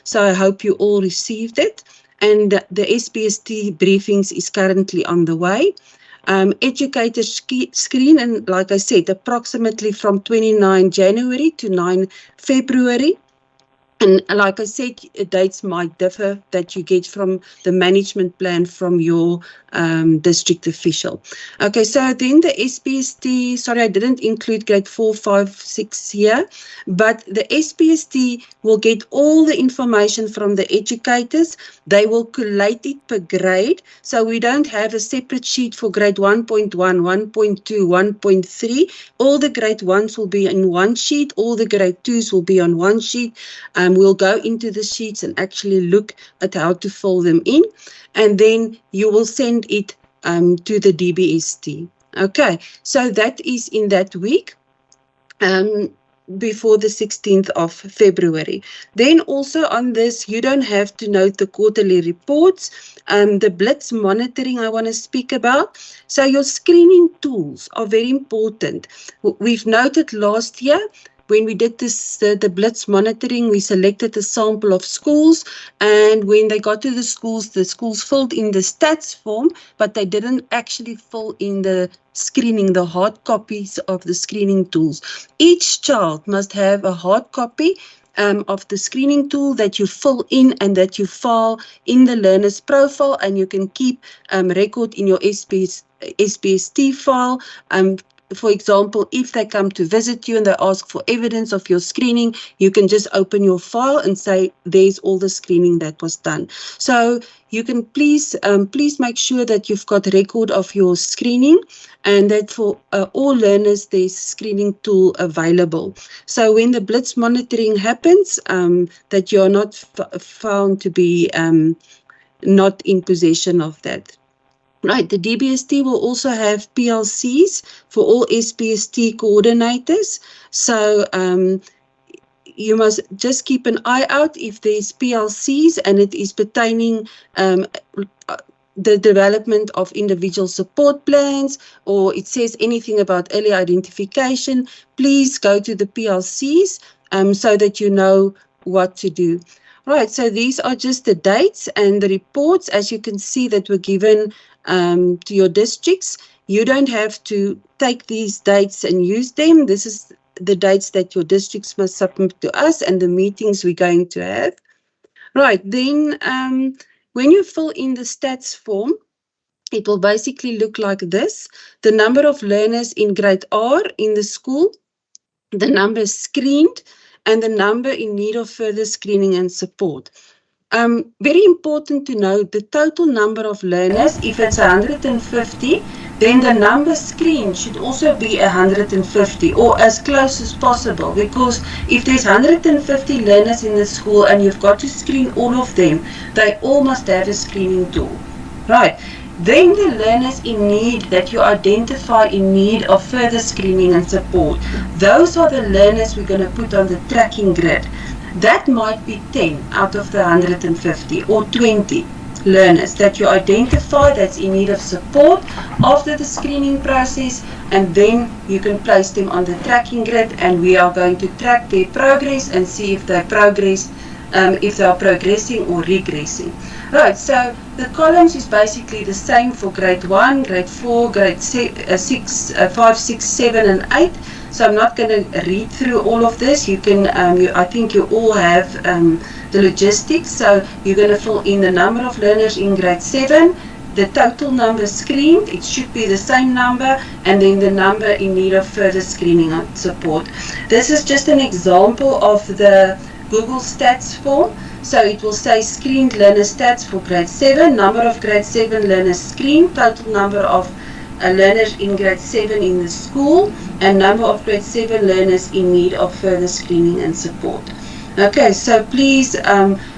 So I hope you all received it. And the SPST briefings is currently on the way. Educator screen, and like I said, approximately from 29 January to 9 February. And like I said, dates might differ that you get from the management plan from your district official. Okay, so then the SPST, sorry, I didn't include grade 4, 5, 6 here, but the SPST will get all the information from the educators. They will collate it per grade. So we don't have a separate sheet for grade 1.1, 1.2, 1.3. All the grade 1s will be in one sheet. All the grade 2s will be on one sheet. We'll go into the sheets and actually look at how to fill them in. And then you will send it to the DBST. Okay, so that is in that week. Before the 16th of February. Then also on this, you don't have to note the quarterly reports. The blitz monitoring I want to speak about. So your screening tools are very important. We've noted last year, when we did this, the blitz monitoring, we selected a sample of schools, and when they got to the schools filled in the stats form, but they didn't actually fill in the screening, the hard copies of the screening tools. Each child must have a hard copy of the screening tool that you fill in and that you file in the learner's profile, and you can keep record in your SPST file. For example, if they come to visit you and they ask for evidence of your screening, you can just open your file and say, there's all the screening that was done. So you can please make sure that you've got record of your screening, and that for all learners, there's screening tool available. So when the blitz monitoring happens, that you're not found to be not in possession of that. Right, the DBST will also have PLCs for all SPST coordinators. So you must just keep an eye out if there's PLCs and it is pertaining the development of individual support plans, or it says anything about early identification. Please go to the PLCs so that you know what to do. Right, so these are just the dates and the reports, as you can see, that were given to your districts. You don't have to take these dates and use them. This is the dates that your districts must submit to us and the meetings we're going to have. Right, then when you fill in the stats form, it will basically look like this. The number of learners in grade R in the school, the number screened, and the number in need of further screening and support. Very important to note the total number of learners. If it's 150, then the number screened should also be 150 or as close as possible, because if there's 150 learners in the school and you've got to screen all of them, they all must have a screening tool. Right. Then the learners in need that you identify in need of further screening and support, those are the learners we're going to put on the tracking grid. That might be 10 out of the 150 or 20 learners that you identify that's in need of support after the screening process, and then you can place them on the tracking grid, and we are going to track their progress and see if they progress, if they are progressing or regressing. Right, so the columns is basically the same for grade 1, grade 4, grade 6, 5, 6, 7 and 8. So I'm not going to read through all of this. You can, I think you all have the logistics. So you're going to fill in the number of learners in grade 7, the total number screened, it should be the same number, and then the number in need of further screening and support. This is just an example of the Google Stats form. So it will say screened learner stats for grade 7, number of grade 7 learners screened, total number of learners in grade 7 in the school, and number of grade 7 learners in need of further screening and support. Okay, so please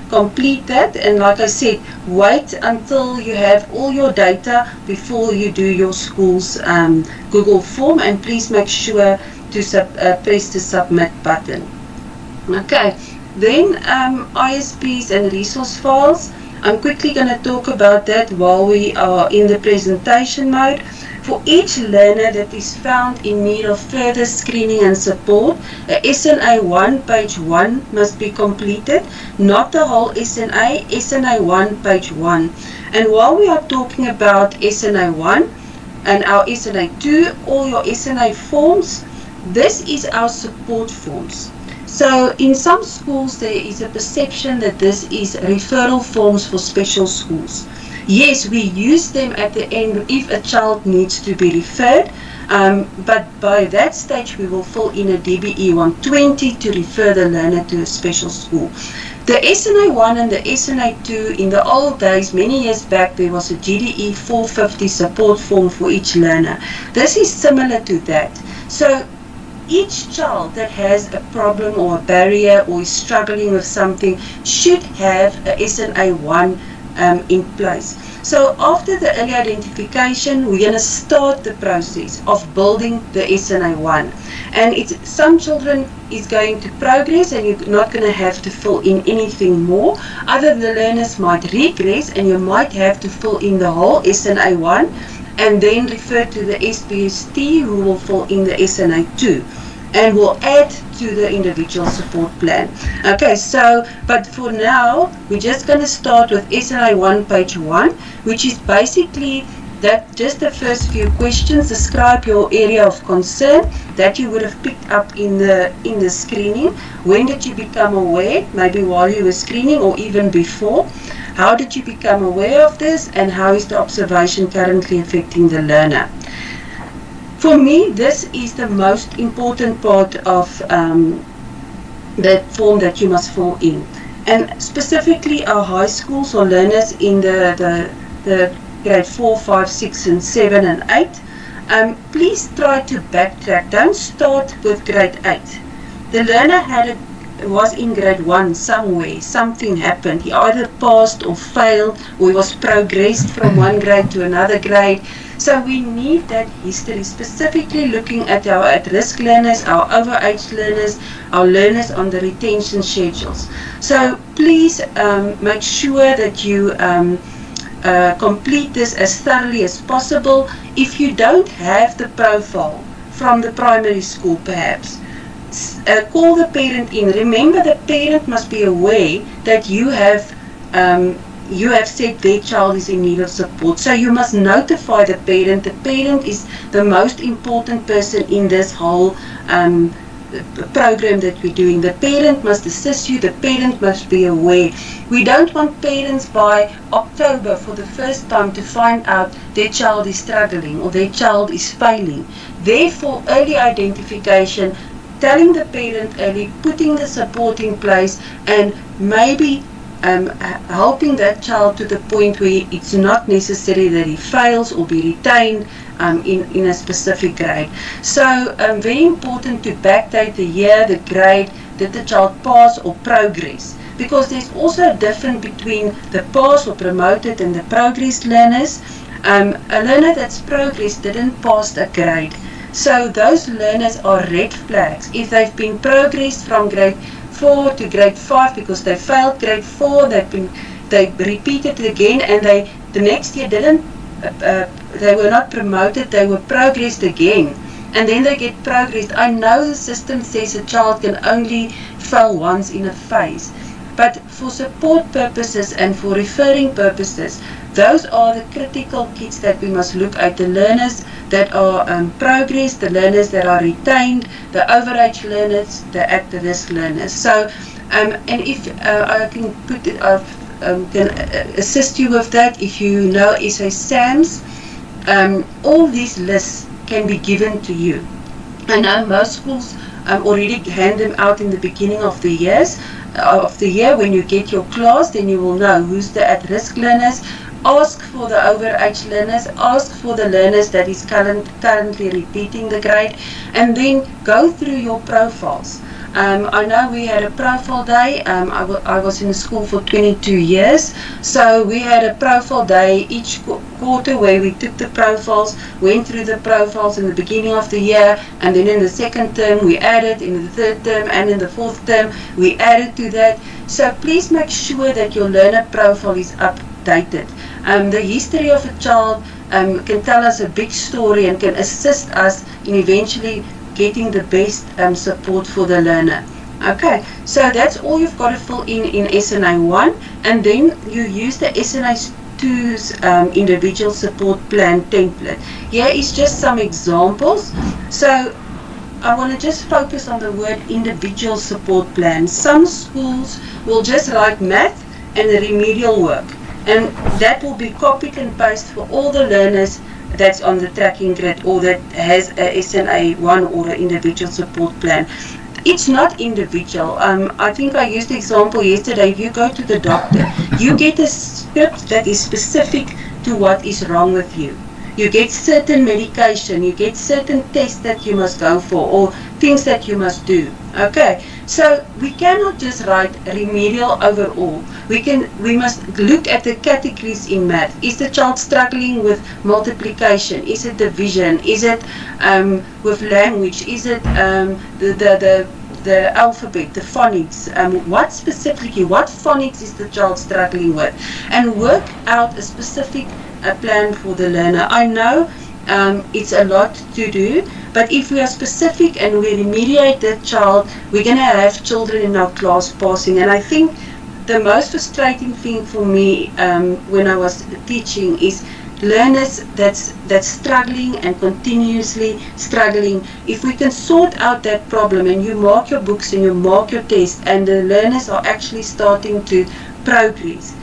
complete that, and like I said, wait until you have all your data before you do your school's Google form, and please make sure to press the submit button. Okay. Then ISPs and resource files. I'm quickly going to talk about that while we are in the presentation mode. For each learner that is found in need of further screening and support, a SNA 1 page 1 must be completed, not the whole SNA, SNA 1 page 1. And while we are talking about SNA 1 and our SNA 2, all your SNA forms, this is our support forms. So in some schools there is a perception that this is referral forms for special schools. Yes, we use them at the end if a child needs to be referred, but by that stage we will fill in a DBE 120 to refer the learner to a special school. The SNA 1 and the SNA 2, in the old days, many years back, there was a GDE 450 support form for each learner. This is similar to that. So each child that has a problem or a barrier or is struggling with something should have a SNA 1 in place. So after the early identification, we're going to start the process of building the SNA 1. And some children is going to progress and you're not going to have to fill in anything more. Other learners might regress and you might have to fill in the whole SNA 1 and then refer to the SPST who will fill in the SNA 2 and will add to the individual support plan. Okay, so, but for now, we're just going to start with SNA 1 page 1, which is basically that just the first few questions. Describe your area of concern that you would have picked up in the screening. When did you become aware? Maybe while you were screening or even before. How did you become aware of this, and how is the observation currently affecting the learner? For me, this is the most important part of the form that you must fill in. And specifically our high schools or learners in the grade 4, 5, 6 and 7 and 8, please try to backtrack. Don't start with grade 8. The learner was in grade 1 somewhere, something happened. He either passed or failed, or he was progressed from one grade to another grade. So we need that history, specifically looking at our at-risk learners, our overage learners, our learners on the retention schedules. So please make sure that you complete this as thoroughly as possible. If you don't have the profile from the primary school perhaps, call the parent in. Remember, the parent must be aware that you have said their child is in need of support. So you must notify the parent. The parent is the most important person in this whole program that we're doing. The parent must assist you. The parent must be aware. We don't want parents by October for the first time to find out their child is struggling or their child is failing. Therefore, early identification, telling the parent early, putting the support in place, and maybe helping that child to the point where it's not necessary that he fails or be retained in a specific grade. So very important to backdate the year, the grade, did the child pass or progress, because there's also a difference between the pass or promoted and the progress learners. A learner that's progressed didn't pass a grade. So those learners are red flags. If they've been progressed from grade 4 to grade 5 because they failed grade 4, they repeated it again, and the next year they were not promoted, they were progressed again, and then they get progressed. I know the system says a child can only fail once in a phase, but for support purposes and for referring purposes, those are the critical kids that we must look at. The learners that are progressed, the learners that are retained, the overage learners, the at-risk learners. So, and if I can can assist you with that, if you know SA SAMS, all these lists can be given to you. I know most schools already hand them out in the beginning of the year. When you get your class, then you will know who's the at-risk learners. Ask for the overage learners, ask for the learners that is currently repeating the grade, and then go through your profiles. I know we had a profile day. I was in the school for 22 years, so we had a profile day each quarter where we took the profiles, went through the profiles in the beginning of the year, and then in the second term we added, in the third term and in the fourth term we added to that. So please make sure that your learner profile is updated. The history of a child, can tell us a big story and can assist us in eventually getting the best support for the learner. Okay, so that's all you've got to fill in SNA 1, and then you use the SNA 2's individual support plan template. Here is just some examples. So I want to just focus on the word individual support plan. Some schools will just write math and remedial work, and that will be copied and pasted for all the learners that's on the tracking grid or that has a SNA 1 or an individual support plan. It's not individual. I think I used the example yesterday. If you go to the doctor, you get a script that is specific to what is wrong with you. You get certain medication, you get certain tests that you must go for, or things that you must do. Okay, so we cannot just write remedial overall. We must look at the categories in math. Is the child struggling with multiplication? Is it division? Is it with language? Is it the alphabet, the phonics? What specifically, what phonics is the child struggling with? And work out a specific plan for the learner. I know it's a lot to do, but if we are specific and we remediate the child, we're going to have children in our class passing. And I think the most frustrating thing for me when I was teaching is learners that's struggling and continuously struggling. If we can sort out that problem and you mark your books and you mark your tests and the learners are actually starting to progress,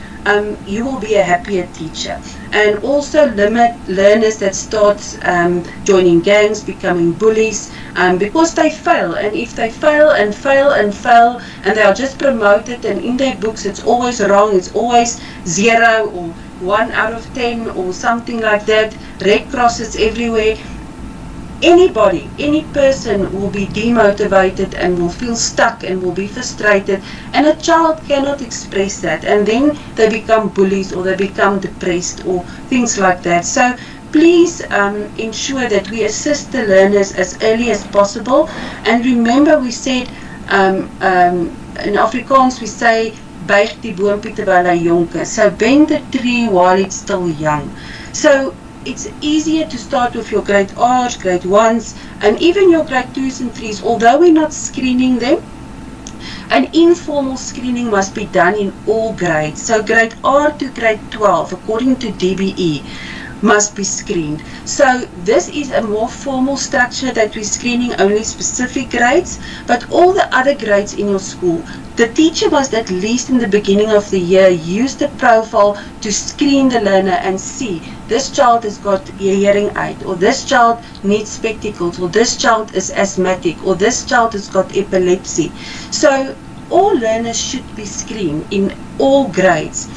you will be a happier teacher. And also limit learners that start joining gangs, becoming bullies, because they fail. And if they fail and fail and fail and they are just promoted, and in their books it's always wrong, it's always 0 or 1 out of 10 or something like that, red crosses everywhere. Anybody, any person will be demotivated and will feel stuck and will be frustrated, and a child cannot express that, and then they become bullies or they become depressed or things like that. So please ensure that we assist the learners as early as possible. And remember, we said in Afrikaans we say buig die boompie terwyl hy jonk is. So bend the tree while it's still young. So it's easier to start with your grade R's, grade 1s, and even your grade 2s and 3s. Although we're not screening them, an informal screening must be done in all grades. So grade R to grade 12, according to DBE, must be screened. So this is a more formal structure that we're screening only specific grades, but all the other grades in your school, the teacher must at least in the beginning of the year use the profile to screen the learner and see this child has got a hearing aid, or this child needs spectacles, or this child is asthmatic, or this child has got epilepsy. So all learners should be screened in all grades.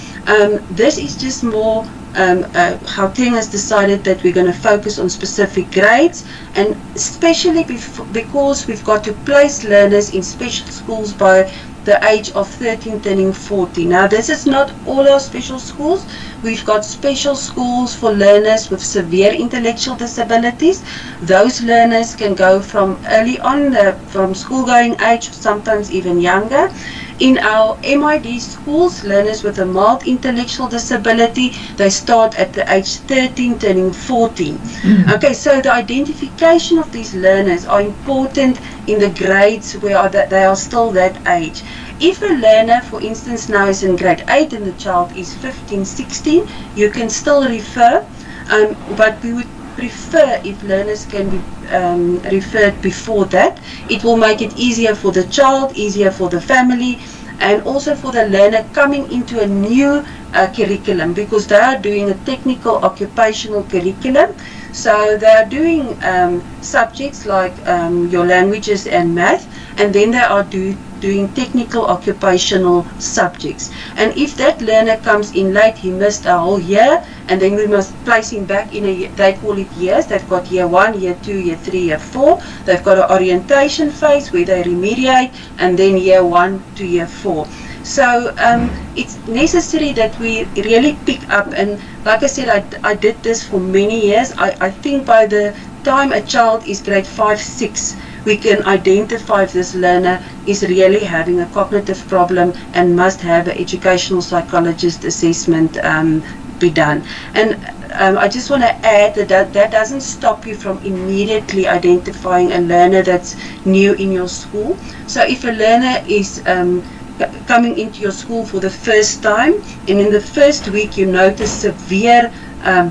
This is just more Gauteng has decided that we're going to focus on specific grades, and especially because we've got to place learners in special schools by the age of 13 turning 40. Now this is not all our special schools. We've got special schools for learners with severe intellectual disabilities. Those learners can go from early on, from school going age, sometimes even younger. In our MID schools, learners with a mild intellectual disability, they start at the age 13 turning 14. Okay, so the identification of these learners are important in the grades where they are still that age. If a learner, for instance, now is in grade 8 and the child is 15, 16, you can still refer, but we would prefer if learners can be referred before that. It will make it easier for the child, easier for the family, and also for the learner coming into a new curriculum, because they are doing a technical occupational curriculum. So they are doing subjects like your languages and math, and then they are doing technical occupational subjects. And if that learner comes in late, he missed a whole year, and then we must place him back in a, they call it years, they've got year 1, year 2, year 3, year 4, they've got an orientation phase where they remediate, and then year 1 to year 4. So it's necessary that we really pick up, and like I said, I did this for many years. I think by the time a child is grade 5, 6, we can identify if this learner is really having a cognitive problem and must have an educational psychologist assessment be done. And I just want to add that doesn't stop you from immediately identifying a learner that's new in your school. So if a learner is coming into your school for the first time, and in the first week you notice severe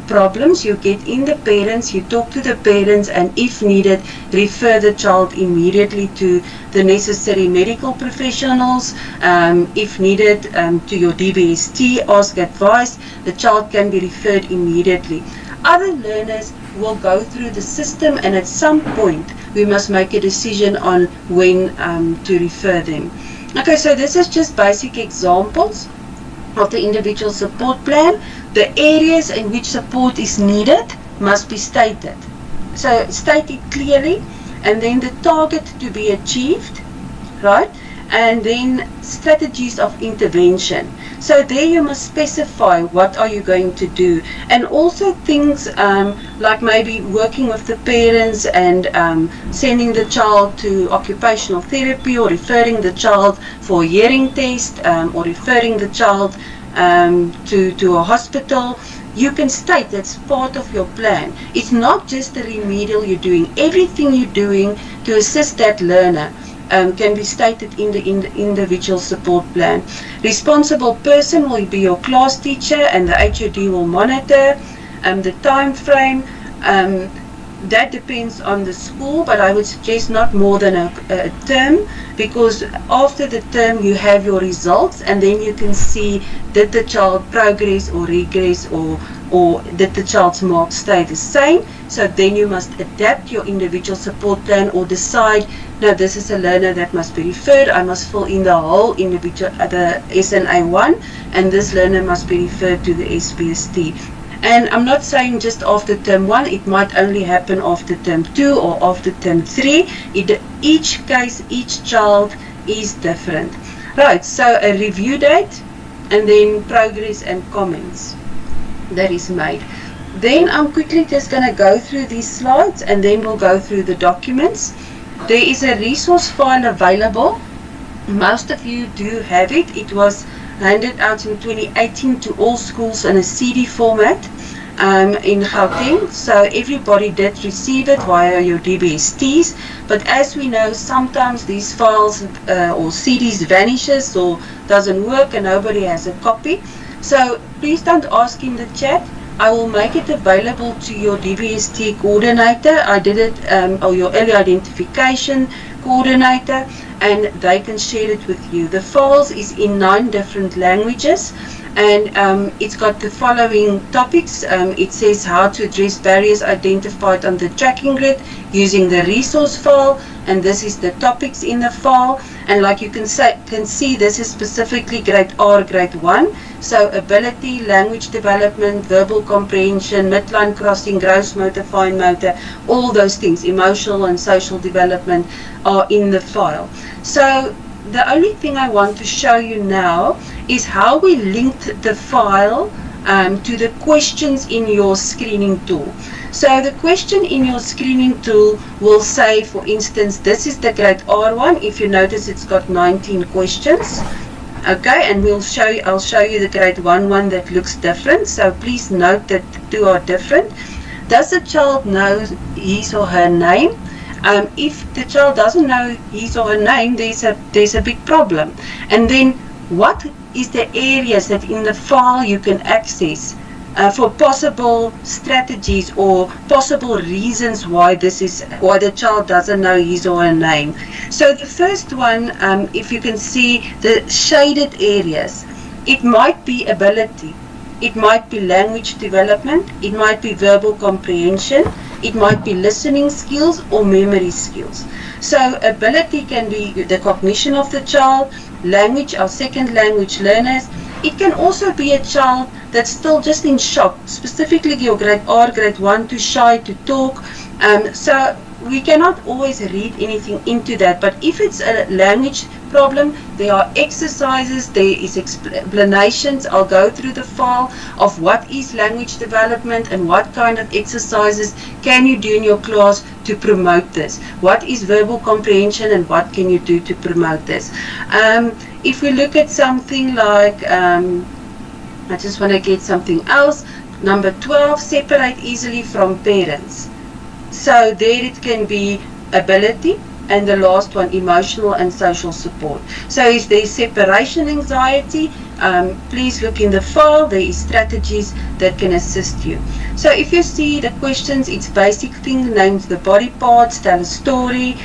problems, you get in the parents, you talk to the parents, and if needed, refer the child immediately to the necessary medical professionals. If needed, to your DBST, ask advice. The child can be referred immediately. Other learners will go through the system, and at some point we must make a decision on when to refer them. Okay, so this is just basic examples of the individual support plan. The areas in which support is needed must be stated. So state it clearly, and then the target to be achieved, right? And then strategies of intervention. So there you must specify what are you going to do, and also things like maybe working with the parents and sending the child to occupational therapy, or referring the child for a hearing test, or referring the child to a hospital. You can state that's part of your plan. It's not just the remedial you're doing. Everything you're doing to assist that learner can be stated in the individual support plan. Responsible person will be your class teacher, and the HOD will monitor the time frame. That depends on the school, but I would suggest not more than a term, because after the term you have your results, and then you can see did the child progress or regress, or did the child's marks stay the same. So then you must adapt your individual support plan, or decide, no, this is a learner that must be referred. I must fill in the whole individual, the SNA1, and this learner must be referred to the SPST. And I'm not saying just after term 1, it might only happen after term 2 or after term 3. Each case, each child is different. Right, so a review date, and then progress and comments that is made. Then I'm quickly just going to go through these slides, and then we'll go through the documents. There is a resource file available. Most of you do have it. It was handed out in 2018 to all schools in a CD format in Gauteng. So everybody did receive it via your DBSTs. But as we know, sometimes these files or CDs vanishes or doesn't work, and nobody has a copy. So please don't ask in the chat. I will make it available to your DBST coordinator. I did it, or your early identification coordinator, and they can share it with you. The files is in 9 different languages, and it's got the following topics. It says how to address barriers identified on the tracking grid using the resource file, and this is the topics in the file. And like you can see, this is specifically grade R, grade 1. So ability, language development, verbal comprehension, midline crossing, gross motor, fine motor, all those things, emotional and social development, are in the file. So the only thing I want to show you now is how we linked the file to the questions in your screening tool. So the question in your screening tool will say, for instance, this is the grade R1. If you notice, it's got 19 questions. Okay, and I'll show you the grade 1 that looks different. So please note that the two are different. Does the child know his or her name? If the child doesn't know his or her name, there's a big problem. And then what is the areas that in the file you can access for possible strategies or possible reasons why the child doesn't know his or her name. So the first one, if you can see the shaded areas, it might be ability, it might be language development, it might be verbal comprehension, it might be listening skills or memory skills. So ability can be the cognition of the child, language, our second language learners. It can also be a child that's still just in shock, specifically your grade R, grade 1, too shy to talk. So we cannot always read anything into that. But if it's a language problem, there are exercises, there is explanations. I'll go through the file of what is language development and what kind of exercises can you do in your class to promote this. What is verbal comprehension and what can you do to promote this? If we look at something like, I just want to get something else, Number 12, separate easily from parents. So there it can be ability, and the last one, emotional and social support. So if there is separation anxiety, please look in the file. There is strategies that can assist you. So if you see the questions, it's basic things, name the body parts, tell a story,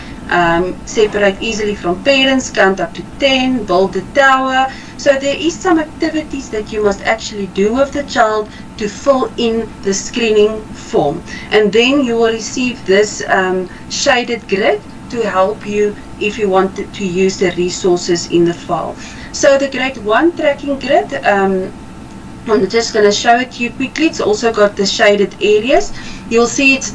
separate easily from parents, count up to 10, build the tower. So there is some activities that you must actually do with the child to fill in the screening form. And then you will receive this shaded grid to help you if you want to use the resources in the file. So the grade 1 tracking grid, I'm just going to show it to you quickly. It's also got the shaded areas. You'll see it's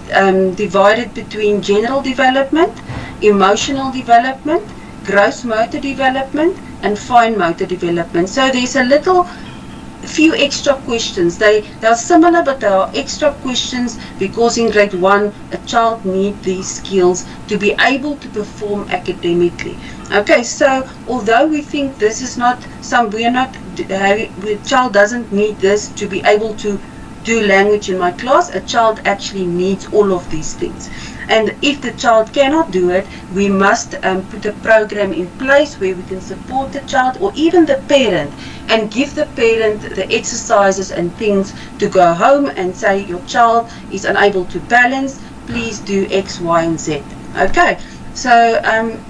divided between general development, emotional development, gross motor development, and fine motor development. So there's a few extra questions. They are similar, but there are extra questions because in grade 1 a child needs these skills to be able to perform academically. Okay, so although we think this is not the child doesn't need this to be able to do language in my class, a child actually needs all of these things. And if the child cannot do it, we must put a program in place where we can support the child or even the parent and give the parent the exercises and things to go home and say your child is unable to balance, please do X, Y, and Z. Okay, so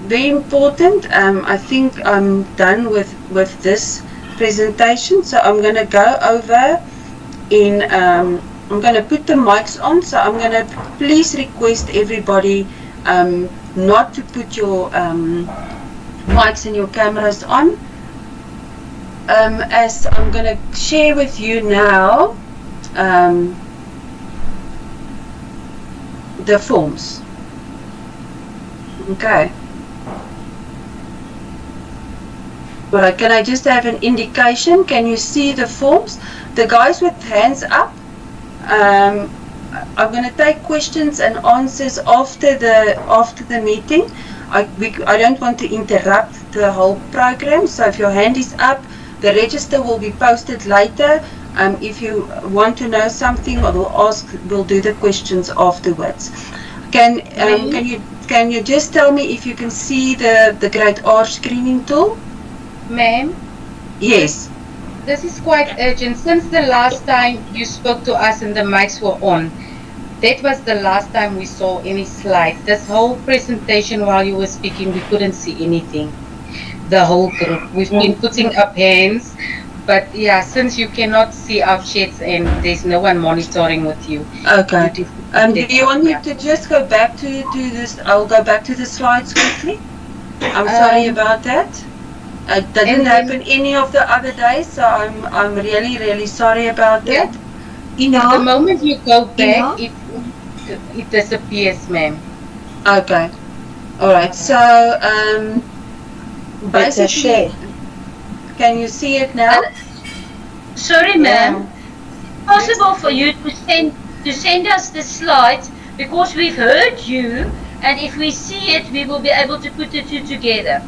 very important. I think I'm done with this presentation, so I'm going to go over in I'm going to put the mics on, so I'm going to please request everybody not to put your mics and your cameras on, as I'm going to share with you now the forms. Okay. Alright, can I just have an indication? Can you see the forms? The guys with hands up, I'm going to take questions and answers after the meeting. I don't want to interrupt the whole program, so if your hand is up, the register will be posted later. If you want to know something, we'll do the questions afterwards. Can you just tell me if you can see the grade R screening tool? Ma'am? Yes. This is quite urgent. Since the last time you spoke to us and the mics were on, that was the last time we saw any slides. This whole presentation while you were speaking, we couldn't see anything. The whole group. We've been putting up hands, but yeah, since you cannot see our chats and there's no one monitoring with you. Okay. Do you want me to just go back to this? I'll go back to the slides quickly. I'm sorry about that. It didn't happen any of the other days, so I'm really, really sorry about that. The moment you go back, it disappears, ma'am. Okay. Alright, so basically, can you see it now? Sorry, ma'am. Possible for you to send us the slides, because we've heard you, and if we see it, we will be able to put the two together.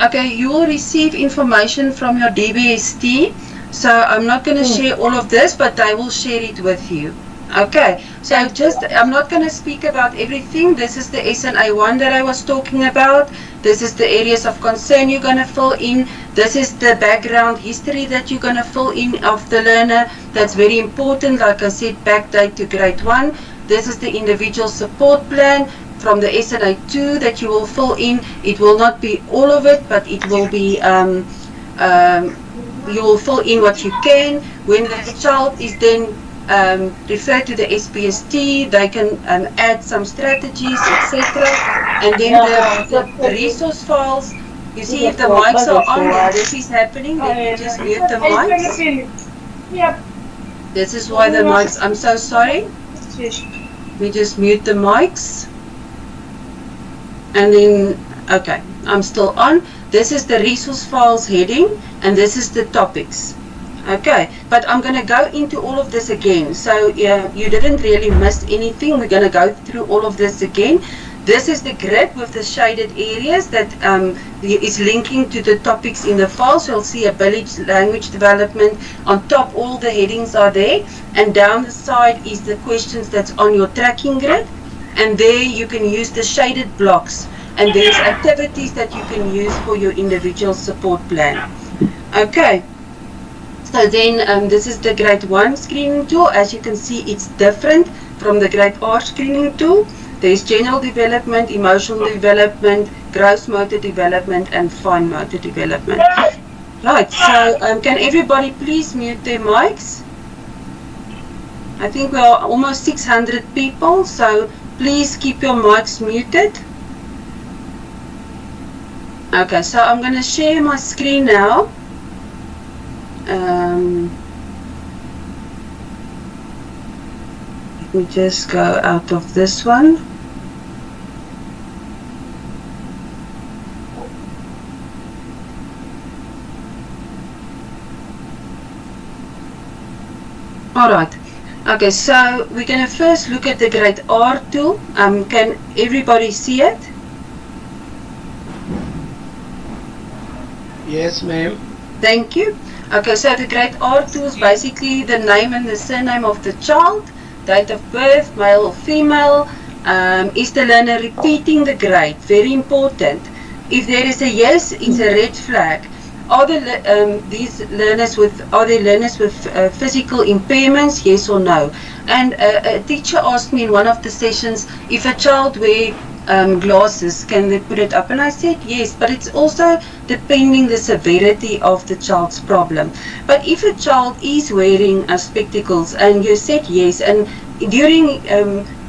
Okay, you will receive information from your DBST, so I'm not going to share all of this, but I will share it with you. Okay, so I'm not going to speak about everything. This is the SNA1 that I was talking about. This is the areas of concern you're going to fill in. This is the background history that you're going to fill in of the learner. That's very important. Like I said, backdate to grade 1. This is the individual support plan from the SNA2 that you will fill in. It will not be all of it, but it will be, you will fill in what you can. When the child is then referred to the SPST, they can add some strategies, etc. And then the resource files, you see if the mics are on, this is happening, then you just mute the mics. This is why the mics, I'm so sorry. We just mute the mics. And then, okay, I'm still on. This is the resource files heading, and this is the topics. Okay, but I'm going to go into all of this again. So you didn't really miss anything. We're going to go through all of this again. This is the grid with the shaded areas that is linking to the topics in the file. So you'll see ability, language development. On top, all the headings are there. And down the side is the questions that's on your tracking grid. And there you can use the shaded blocks. And there's activities that you can use for your individual support plan. Okay. So then this is the grade 1 screening tool. As you can see, it's different from the grade R screening tool. There's general development, emotional development, gross motor development, and fine motor development. Right, so can everybody please mute their mics? I think we are almost 600 people, so please keep your mics muted. Okay, so I'm going to share my screen now. Let me just go out of this one. Alright, okay, so we're going to first look at the grade R tool. Can everybody see it? Yes, ma'am. Thank you. Okay, so the grade R tool is basically the name and the surname of the child, date of birth, male or female. Is the learner repeating the grade? Very important. If there is a yes, it's a red flag. Are these learners with physical impairments? Yes or no? And a teacher asked me in one of the sessions if a child wears glasses, can they put it up? And I said yes, but it's also depending the severity of the child's problem. But if a child is wearing spectacles and you said yes, and during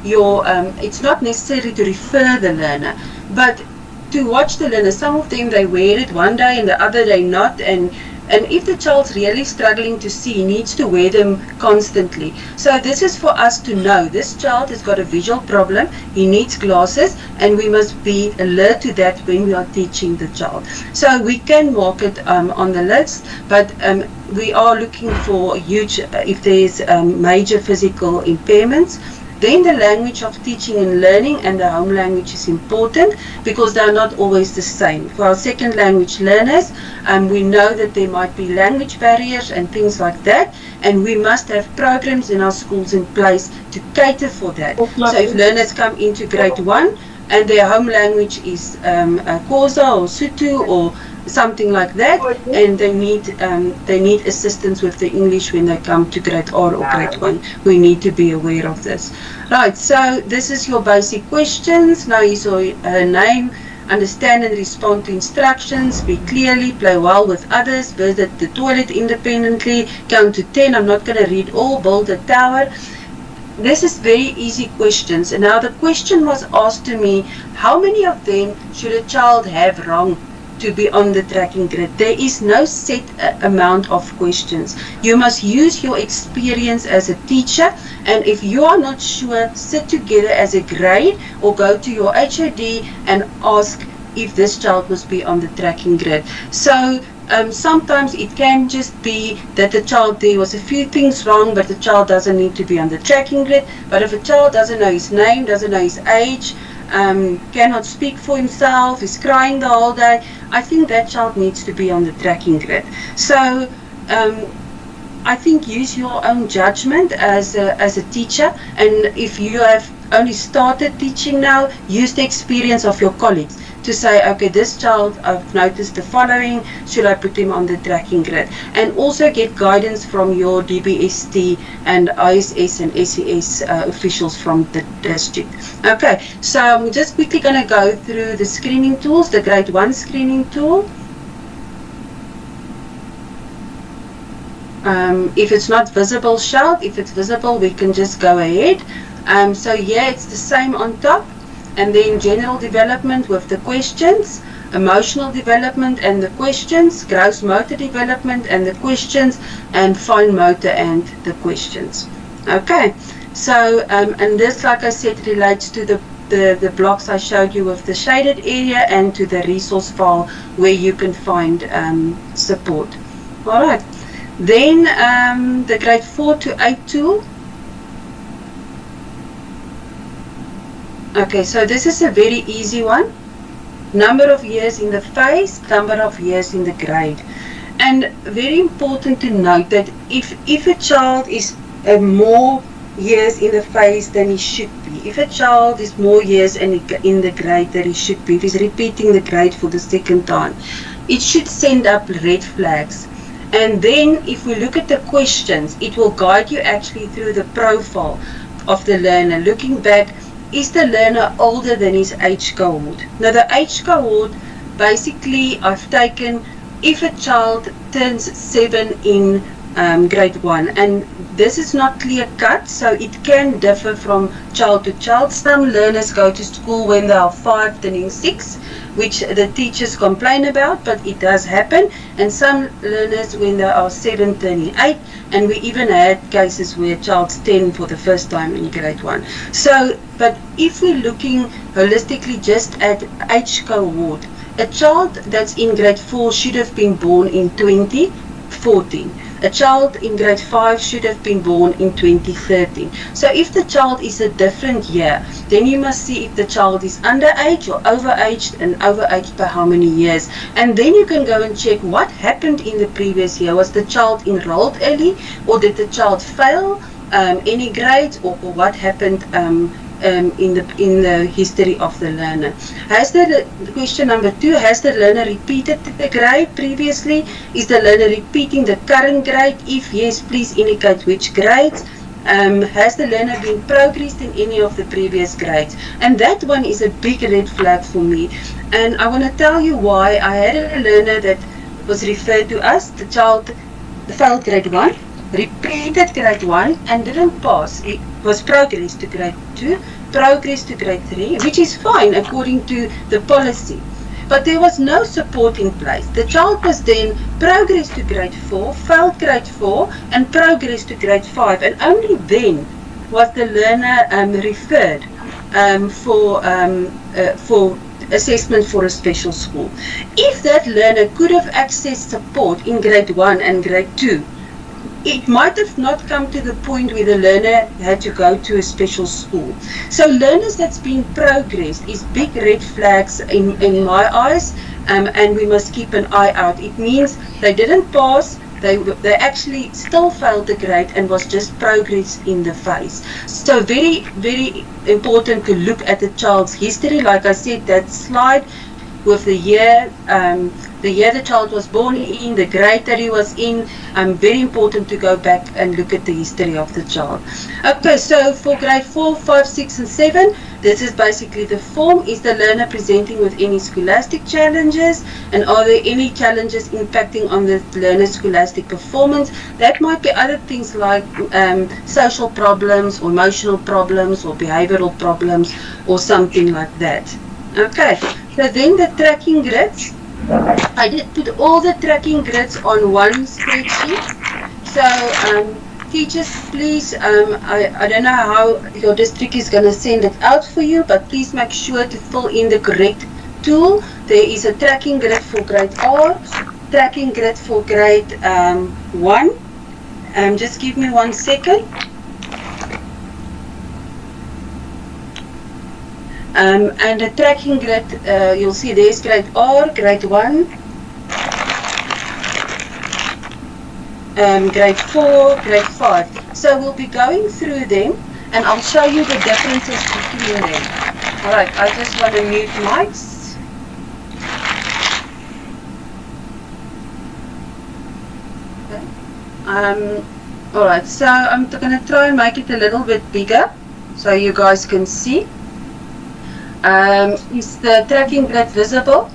it's not necessary to refer the learner, but to watch the learner. Some of them, they wear it one day and the other day not, and if the child's really struggling to see, he needs to wear them constantly. So this is for us to know this child has got a visual problem, he needs glasses, and we must be alert to that when we are teaching the child. So we can mark it on the list, but we are looking for huge, if there's major physical impairments. Then the language of teaching and learning and the home language is important because they are not always the same. For our second language learners, we know that there might be language barriers and things like that, and we must have programs in our schools in place to cater for that. So if learners come into grade 1 and their home language is Xhosa or Sotho or something like that, and they need assistance with the English when they come to grade R or grade 1. We need to be aware of this. Right, so this is your basic questions. Now you saw her name, understand and respond to instructions, speak clearly, play well with others, visit the toilet independently, count to 10. I'm not going to read all, build a tower. This is very easy questions. And now the question was asked to me, how many of them should a child have wrong to be on the tracking grid? There is no set amount of questions. You must use your experience as a teacher, and if you are not sure, sit together as a grade or go to your HOD and ask if this child must be on the tracking grid. So sometimes it can just be that the child, there was a few things wrong, but the child doesn't need to be on the tracking grid. But if a child doesn't know his name, doesn't know his age, cannot speak for himself, is crying the whole day, I think that child needs to be on the tracking grid. So I think use your own judgment as a teacher, and if you have only started teaching now, use the experience of your colleagues to say, okay, this child, I've noticed the following, should I put him on the tracking grid? And also get guidance from your DBST and ISS and SES officials from the district. Okay, so I'm just quickly going to go through the screening tools, the grade 1 screening tool. If it's not visible, shout. If it's visible, we can just go ahead. So yeah, it's the same on top. And then general development with the questions, emotional development and the questions, gross motor development and the questions, and fine motor and the questions. Okay, so and this, like I said, relates to the blocks I showed you with the shaded area and to the resource file where you can find support. All right, then the grade 4 to 8 tool. Okay, so this is a very easy one. Number of years in the phase, number of years in the grade. And very important to note that if a child is more years in the phase than he should be, if a child is more years in the grade than he should be, if he's repeating the grade for the second time, it should send up red flags. And then if we look at the questions, it will guide you actually through the profile of the learner. Looking back, is the learner older than his age cohort? Now the age cohort, basically I've taken if a child turns 7 in grade 1, and this is not clear cut, so it can differ from child to child. Some learners go to school when they are 5 turning 6, which the teachers complain about, but it does happen. And some learners when they are 7 turning 8, and we even had cases where a child's 10 for the first time in grade 1. So, but if we're looking holistically just at age cohort, a child that's in grade 4 should have been born in 2014. A child in grade 5 should have been born in 2013. So if the child is a different year, then you must see if the child is underage or overaged, and overaged by how many years. And then you can go and check what happened in the previous year. Was the child enrolled early, or did the child fail any grades, or what happened in the history of the learner. Has the question number 2, has the learner repeated the grade previously? Is the learner repeating the current grade? If yes, please indicate which grades. Has the learner been progressed in any of the previous grades? And that one is a big red flag for me. And I want to tell you why. I had a learner that was referred to us. The child failed grade 1, repeated grade 1 and didn't pass. It was progress to grade 2, progress to grade 3, which is fine according to the policy. But there was no support in place. The child was then progress to grade 4, failed grade 4 and progress to grade 5, and only then was the learner referred for assessment for a special school. If that learner could have accessed support in grade 1 and grade 2, it might have not come to the point where the learner had to go to a special school. So learners that's been progressed is big red flags in my eyes, and we must keep an eye out. It means they didn't pass, they actually still failed the grade and was just progress in the phase. So very, very important to look at the child's history. Like I said, that slide with the year the child was born in, the grade that he was in, very important to go back and look at the history of the child. Okay, so for grade 4, 5, 6 and 7, this is basically the form. Is the learner presenting with any scholastic challenges, and are there any challenges impacting on the learner's scholastic performance? That might be other things like social problems or emotional problems or behavioral problems or something like that. Okay, so then the tracking grids. I did put all the tracking grids on one spreadsheet. So teachers, please, I don't know how your district is going to send it out for you, but please make sure to fill in the correct tool. There is a tracking grid for grade R, tracking grid for grade 1. Just give me 1 second. And the tracking grid, you'll see there's grade R, grade 1, grade 4, grade 5. So we'll be going through them and I'll show you the differences between them. Alright, I just want to mute mics. Okay. Alright, so I'm going to try and make it a little bit bigger so you guys can see. Is the tracking grid visible?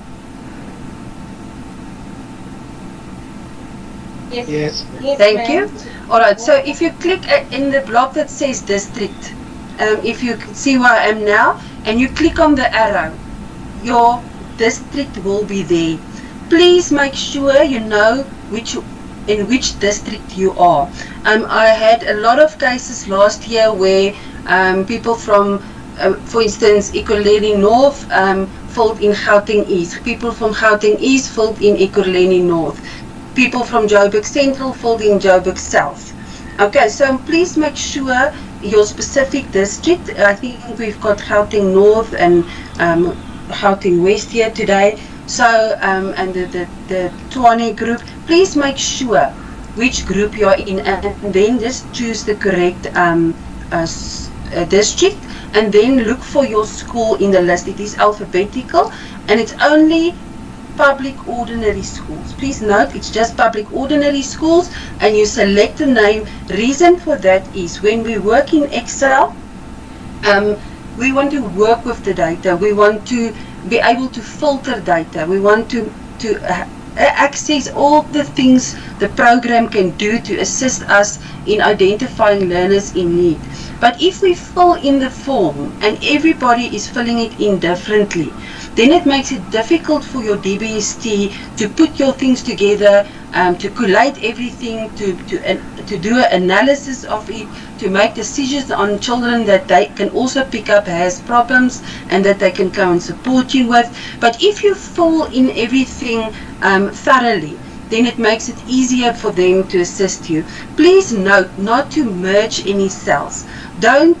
Yes. Thank you. Alright, so if you click in the block that says district, if you see where I am now, and you click on the arrow, your district will be there. Please make sure you know in which district you are. I had a lot of cases last year where people from for instance, Ekurhuleni North filled in Gauteng East. People from Gauteng East filled in Ekurhuleni North. People from Joburg Central filled in Joburg South. Okay, so please make sure your specific district. I think we've got Gauteng North and Gauteng West here today. So, and the Tshwane group, please make sure which group you're in, and then just choose the correct district, and then look for your school in the list. It is alphabetical, and it's only public ordinary schools. Please note, it's just public ordinary schools, and you select a name. Reason for that is when we work in Excel, we want to work with the data. We want to be able to filter data. We want to access all the things the program can do to assist us in identifying learners in need. But if we fill in the form and everybody is filling it in differently, then it makes it difficult for your DBST to put your things together, to collate everything, to do an analysis of it, to make decisions on children that they can also pick up has problems and that they can come and support you with. But if you fill in everything thoroughly, then it makes it easier for them to assist you. Please note not to merge any cells. Don't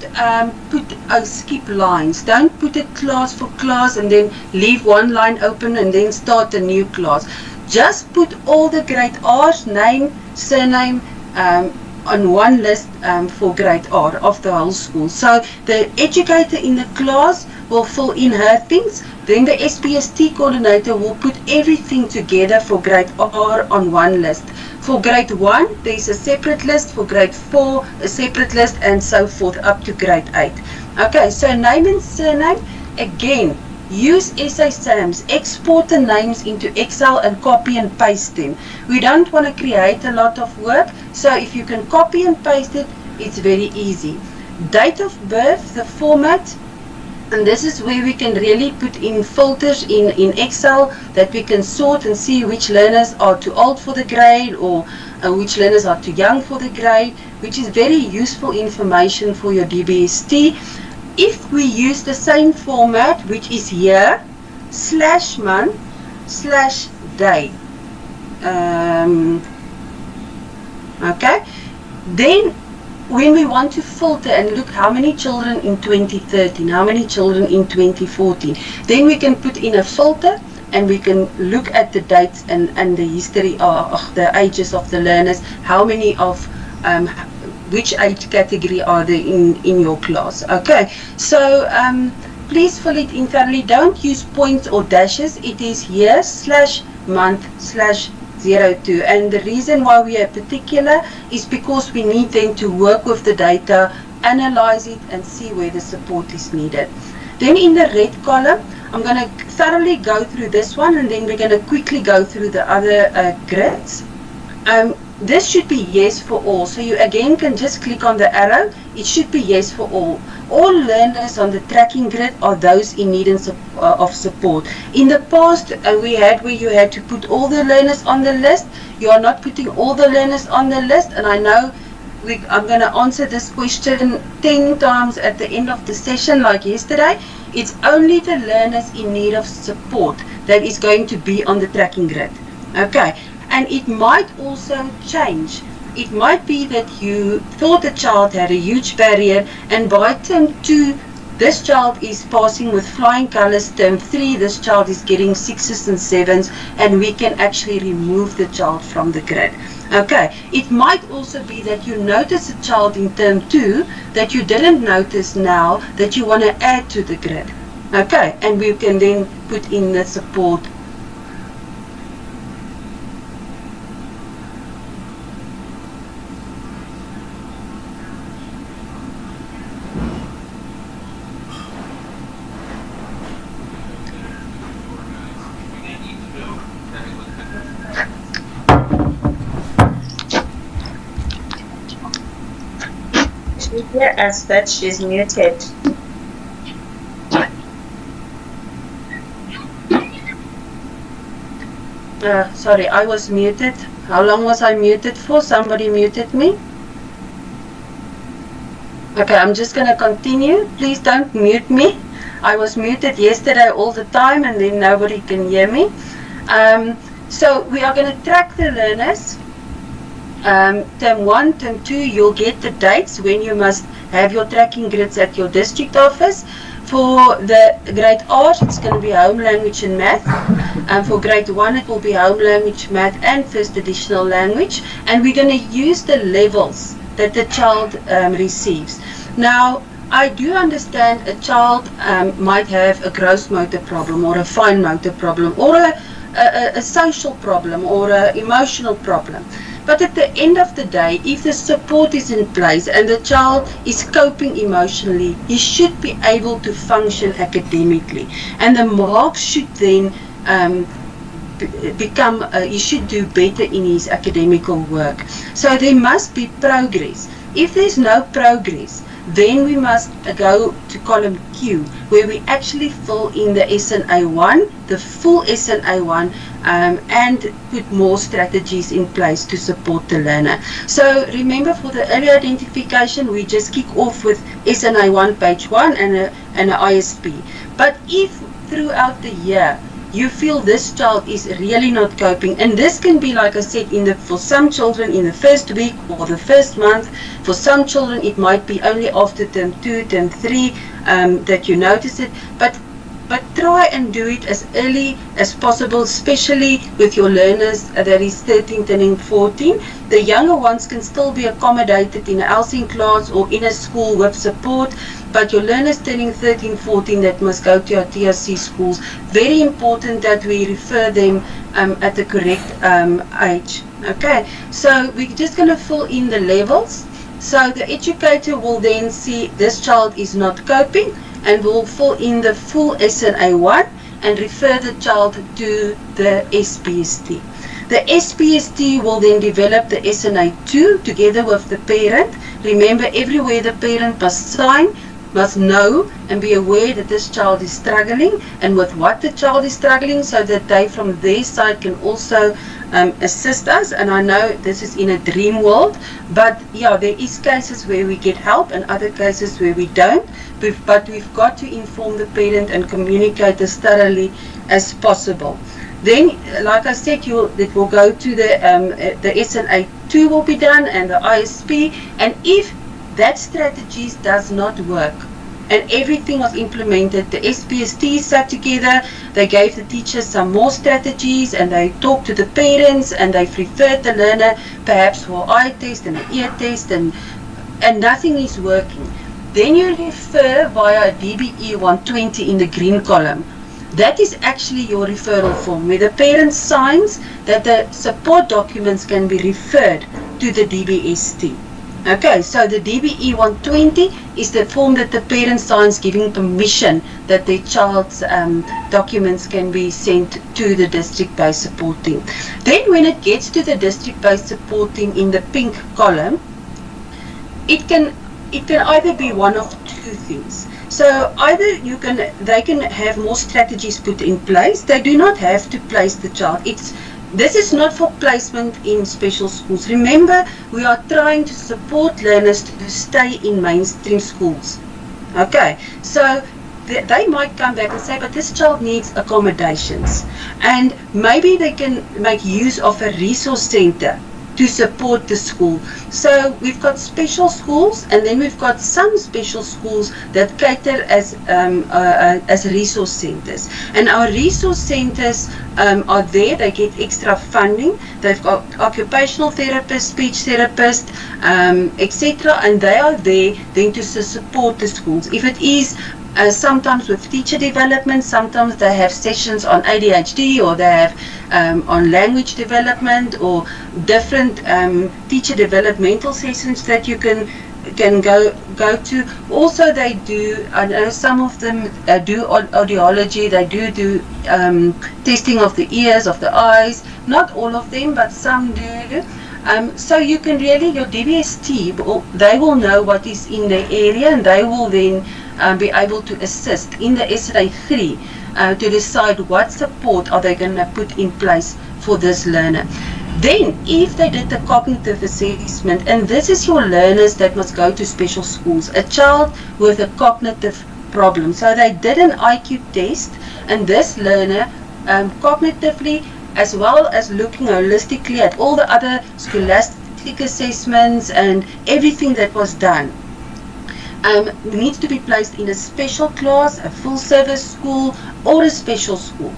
skip lines. Don't put a class for class and then leave one line open and then start a new class. Just put all the grade R's name, surname on one list for grade R of the whole school. So the educator in the class will fill in her things. Then the SPST coordinator will put everything together for grade R on one list. For grade 1, there is a separate list. For grade 4, a separate list, and so forth up to grade 8. Okay, so name and surname, again, use SA SAMs, export the names into Excel and copy and paste them. We don't want to create a lot of work, so if you can copy and paste it, it's very easy. Date of birth, the format, and this is where we can really put in filters in Excel that we can sort and see which learners are too old for the grade or which learners are too young for the grade, which is very useful information for your DBST. If we use the same format, which is year, /month, /day, okay, then when we want to filter and look how many children in 2013, how many children in 2014, then we can put in a filter and we can look at the dates and the history of the ages of the learners, how many of which age category are they in your class. Okay, so please fill it in thoroughly. Don't use points or dashes. It is year /month /02, and the reason why we are particular is because we need them to work with the data, analyze it, and see where the support is needed. Then in the red column, I'm going to thoroughly go through this one, and then we're going to quickly go through the other grids. This should be yes for all, so you again can just click on the arrow. It should be yes for all. All learners on the tracking grid are those in need of support. In the past, we had where you had to put all the learners on the list. You are not putting all the learners on the list, and I know I'm going to answer this question 10 times at the end of the session like yesterday. It's only the learners in need of support that is going to be on the tracking grid. Okay, and it might also change. It might be that you thought the child had a huge barrier, and by term 2, this child is passing with flying colors. Term 3, this child is getting 6s and 7s, and we can actually remove the child from the grid. Okay, it might also be that you notice a child in term 2 that you didn't notice now that you want to add to the grid. Okay, and we can then put in the support. Hear us, but she's muted. Sorry, I was muted. How long was I muted for? Somebody muted me. Okay, I'm just going to continue. Please don't mute me. I was muted yesterday all the time, and then nobody can hear me. So we are going to track the learners. Term 1, Term 2, you'll get the dates when you must have your tracking grids at your district office. For the grade R's, it's going to be home language and math. And for grade 1, it will be home language, math, and first additional language. And we're going to use the levels that the child receives. Now, I do understand a child might have a gross motor problem or a fine motor problem or a social problem or an emotional problem. But at the end of the day, if the support is in place and the child is coping emotionally, he should be able to function academically. And the marks should then he should do better in his academical work. So there must be progress. If there's no progress, then we must go to column Q, where we actually fill in the SNA1, the full SNA1, and put more strategies in place to support the learner. So remember, for the early identification, we just kick off with SNA1 page 1 and an ISP. But if throughout the year you feel this child is really not coping, and this can be, like I said, for some children in the first week or the first month. For some children it might be only after term 2, term 3 that you notice it, but try and do it as early as possible, especially with your learners that is 13 turning 14. The younger ones can still be accommodated in an LSIN class or in a school with support, but your learners turning 13, 14 that must go to our TRC schools, very important that we refer them at the correct age. Okay, so we're just going to fill in the levels. So the educator will then see this child is not coping, and will fill in the full SNA1 and refer the child to the SPST. The SPST will then develop the SNA2 together with the parent. Remember, everywhere the parent must sign, must know and be aware that this child is struggling and with what the child is struggling, so that they from their side can also assist us. And I know this is in a dream world, but yeah, there is cases where we get help and other cases where we don't, but we've got to inform the parent and communicate as thoroughly as possible. Then, like I said, it will go to the SNA2 will be done and the ISP, and if that strategies does not work and everything was implemented, the SPST sat together, they gave the teachers some more strategies, and they talked to the parents, and they referred the learner perhaps for eye test and an ear test, and nothing is working. Then you refer via DBE 120 in the green column. That is actually your referral form, where the parent signs that the support documents can be referred to the DBST. Okay, so the DBE 120 is the form that the parent signs giving permission that their child's documents can be sent to the district-based support team. Then when it gets to the district-based support team in the pink column, it can either be one of two things. So either they can have more strategies put in place. They do not have to place the child. This is not for placement in special schools. Remember, we are trying to support learners to stay in mainstream schools. Okay, so they might come back and say, but this child needs accommodations. And maybe they can make use of a resource center to support the school. So we've got special schools, and then we've got some special schools that cater as resource centers. And our resource centers are there. They get extra funding. They've got occupational therapists, speech therapists, etc. And they are there then to support the schools. If it is sometimes with teacher development, sometimes they have sessions on ADHD, or they have on language development, or different teacher developmental sessions that you can go to. Also, they do, I know some of them do audiology, they do testing of the ears, of the eyes, not all of them, but some do. So you can really, your DBST, they will know what is in the area, and they will then be able to assist in the SNA3 to decide what support are they going to put in place for this learner. Then, if they did the cognitive assessment, and this is your learners that must go to special schools, a child with a cognitive problem. So they did an IQ test, and this learner cognitively, as well as looking holistically at all the other scholastic holistic assessments and everything that was done needs to be placed in a special class, a full service school, or a special school.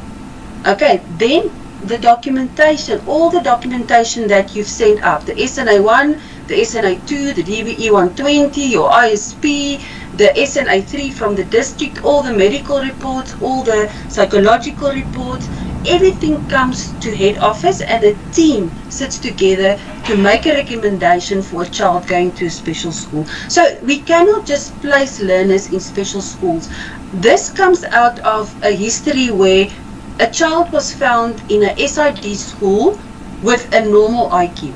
Okay, then the documentation, all the documentation that you've sent up, the SNA1, the SNA2, the DBE 120, your ISP, the SNA3 from the district, all the medical reports, all the psychological reports, everything comes to head office and a team sits together to make a recommendation for a child going to a special school. So we cannot just place learners in special schools. This comes out of a history where a child was found in a SID school with a normal IQ.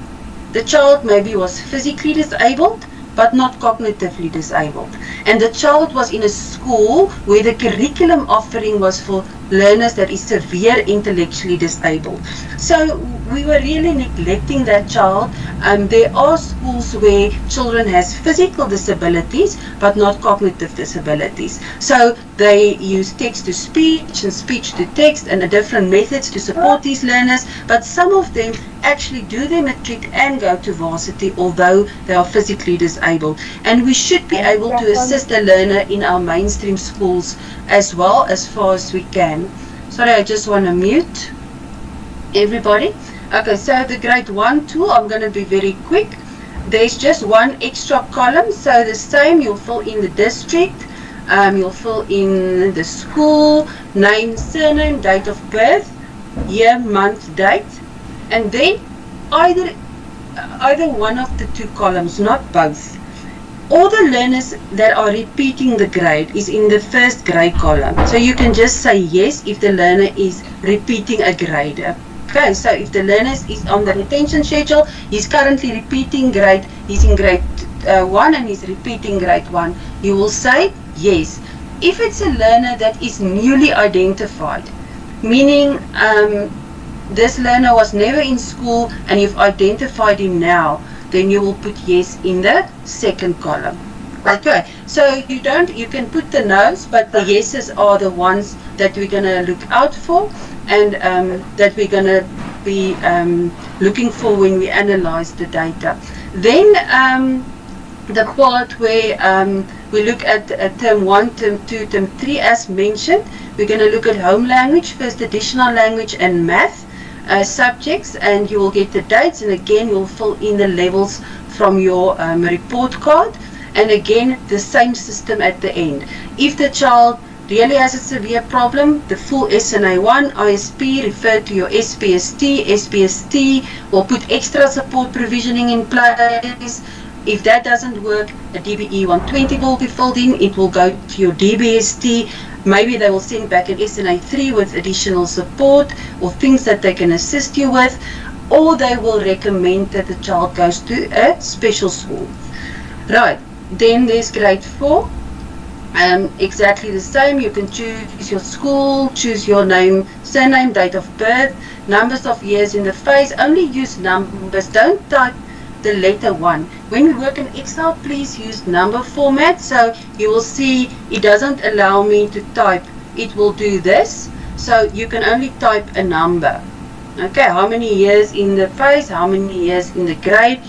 The child maybe was physically disabled, but not cognitively disabled. And the child was in a school where the curriculum offering was for learners that is severe intellectually disabled. So we were really neglecting that child. There are schools where children has physical disabilities, but not cognitive disabilities. So they use text to speech and speech to text and different methods to support these learners, but some of them actually do their matric and go to varsity, although they are physically disabled. And we should be able to assist the learner in our mainstream schools as well, as far as we can. Sorry, I just want to mute everybody. Okay, so the grade 1 tool, I'm going to be very quick. There's just one extra column, so the same, you'll fill in the district, you'll fill in the school, name, surname, date of birth, year, month, date, and then either one of the two columns, not both. All the learners that are repeating the grade is in the first grade column. So you can just say yes if the learner is repeating a grade. Okay, so if the learner is on the retention schedule, he's currently repeating grade, he's in grade 1 and he's repeating grade 1, you will say yes. If it's a learner that is newly identified, meaning this learner was never in school and you've identified him now, then you will put yes in the second column. Okay, so you can put the no's, but the yeses are the ones that we're going to look out for and that we're going to be looking for when we analyze the data. Then the part where we look at term 1, term 2, term 3 as mentioned, we're going to look at home language, first additional language and math subjects, and you will get the dates, and again you'll fill in the levels from your report card, and again the same system at the end. If the child really has a severe problem, the full SNA1, ISP, refer to your SPST. SPST will put extra support provisioning in place. If that doesn't work, a DBE 120 will be filled in, it will go to your DBST. Maybe they will send back an SNA3 with additional support or things that they can assist you with, or they will recommend that the child goes to a special school. Right, then there's grade 4. Exactly the same. You can choose your school, choose your name, surname, date of birth, numbers of years in the phase. Only use numbers, don't type the letter 1. When we work in Excel, please use number format. So you will see it doesn't allow me to type. It will do this. So you can only type a number. Okay, how many years in the phase, how many years in the grade.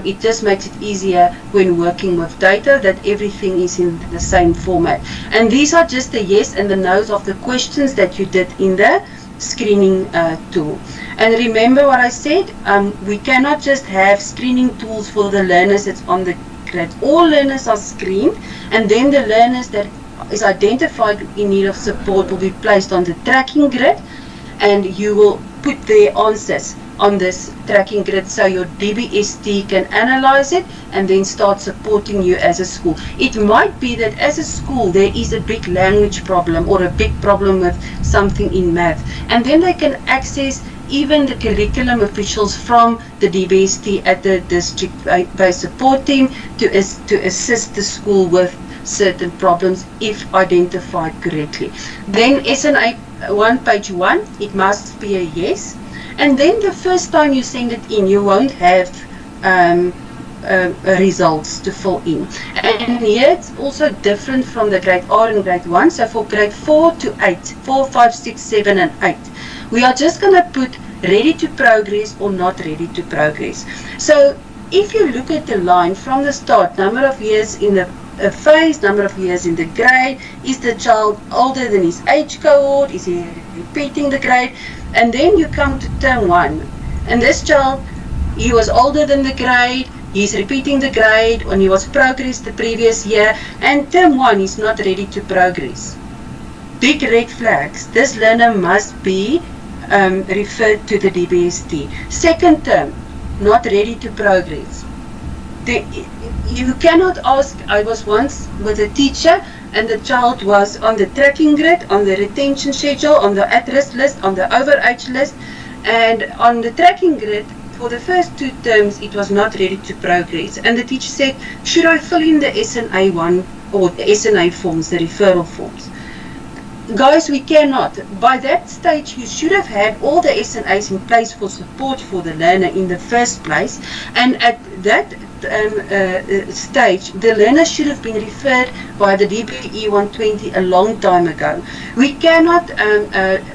It just makes it easier when working with data that everything is in the same format. And these are just the yes and the no's of the questions that you did in the screening tool. And remember what I said, we cannot just have screening tools for the learners that's on the grid. All learners are screened, and then the learners that is identified in need of support will be placed on the tracking grid, and you will put their answers on this tracking grid so your DBST can analyze it and then start supporting you as a school. It might be that as a school there is a big language problem or a big problem with something in math, and then they can access even the curriculum officials from the DBST at the district-based support team to assist the school with certain problems if identified correctly. Then SNA1 page 1, it must be a yes. And then the first time you send it in, you won't have results to fill in. And here it's also different from the grade R and grade 1. So for grade 4 to 8, 4, 5, 6, 7 and 8, we are just going to put ready to progress or not ready to progress. So if you look at the line from the start, number of years in the phase, number of years in the grade, is the child older than his age cohort, is he repeating the grade, and then you come to term 1, and this child, he was older than the grade, he's repeating the grade, and he was progressed the previous year, and term 1 is not ready to progress. Big red flags. This learner must be referred to the DBST. Second term, not ready to progress. You cannot ask. I was once with a teacher, and the child was on the tracking grid, on the retention schedule, on the at-risk list, on the overage list, and on the tracking grid, for the first 2 terms, it was not ready to progress. And the teacher said, should I fill in the SNA 1 or the SNA forms, the referral forms? Guys, we cannot. By that stage, you should have had all the SNAs in place for support for the learner in the first place. And at that stage, the learner should have been referred by the DBE 120 a long time ago. We cannot,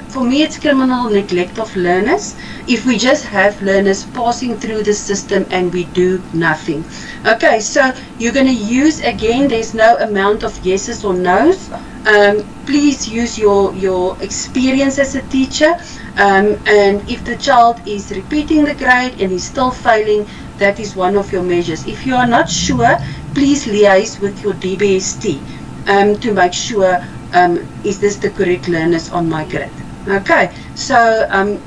for me it's criminal neglect of learners if we just have learners passing through the system and we do nothing. Okay, so you're going to use, again, there's no amount of yeses or nos. Please use your experience as a teacher, and if the child is repeating the grade and is still failing, that is one of your measures. If you are not sure, please liaise with your DBST to make sure, is this the correct learners on my grid? Okay, so I'm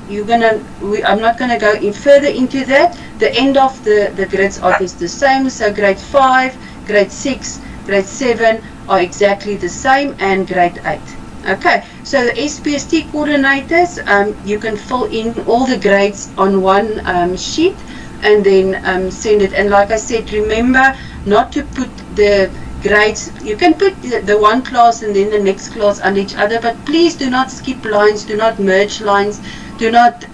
not gonna go in further into that. The end of the grids are just the same. So grade 5, grade 6, grade 7 are exactly the same, and grade 8. Okay, so the SPST coordinators, you can fill in all the grades on one sheet and then send it. And like I said, remember not to put the grades. You can put the one class and then the next class under each other, but please do not skip lines, do not merge lines, do not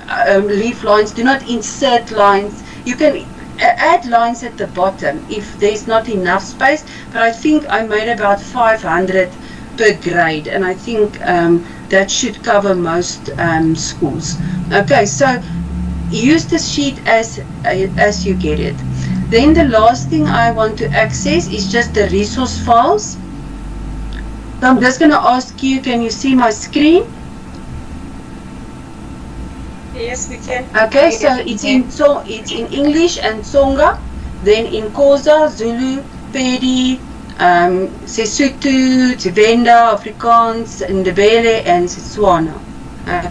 leave lines, do not insert lines. You can add lines at the bottom if there's not enough space, but I think I made about 500 per grade, and I think that should cover most schools. Okay, so use the sheet as you get it. Then the last thing I want to access is just the resource files. So I'm just going to ask you, can you see my screen? Yes, we can. Okay, so it's in English and Tsonga, then in Xhosa, Zulu, Pedi, Sesotho, Tshivenda, Afrikaans, Ndebele, and Setswana.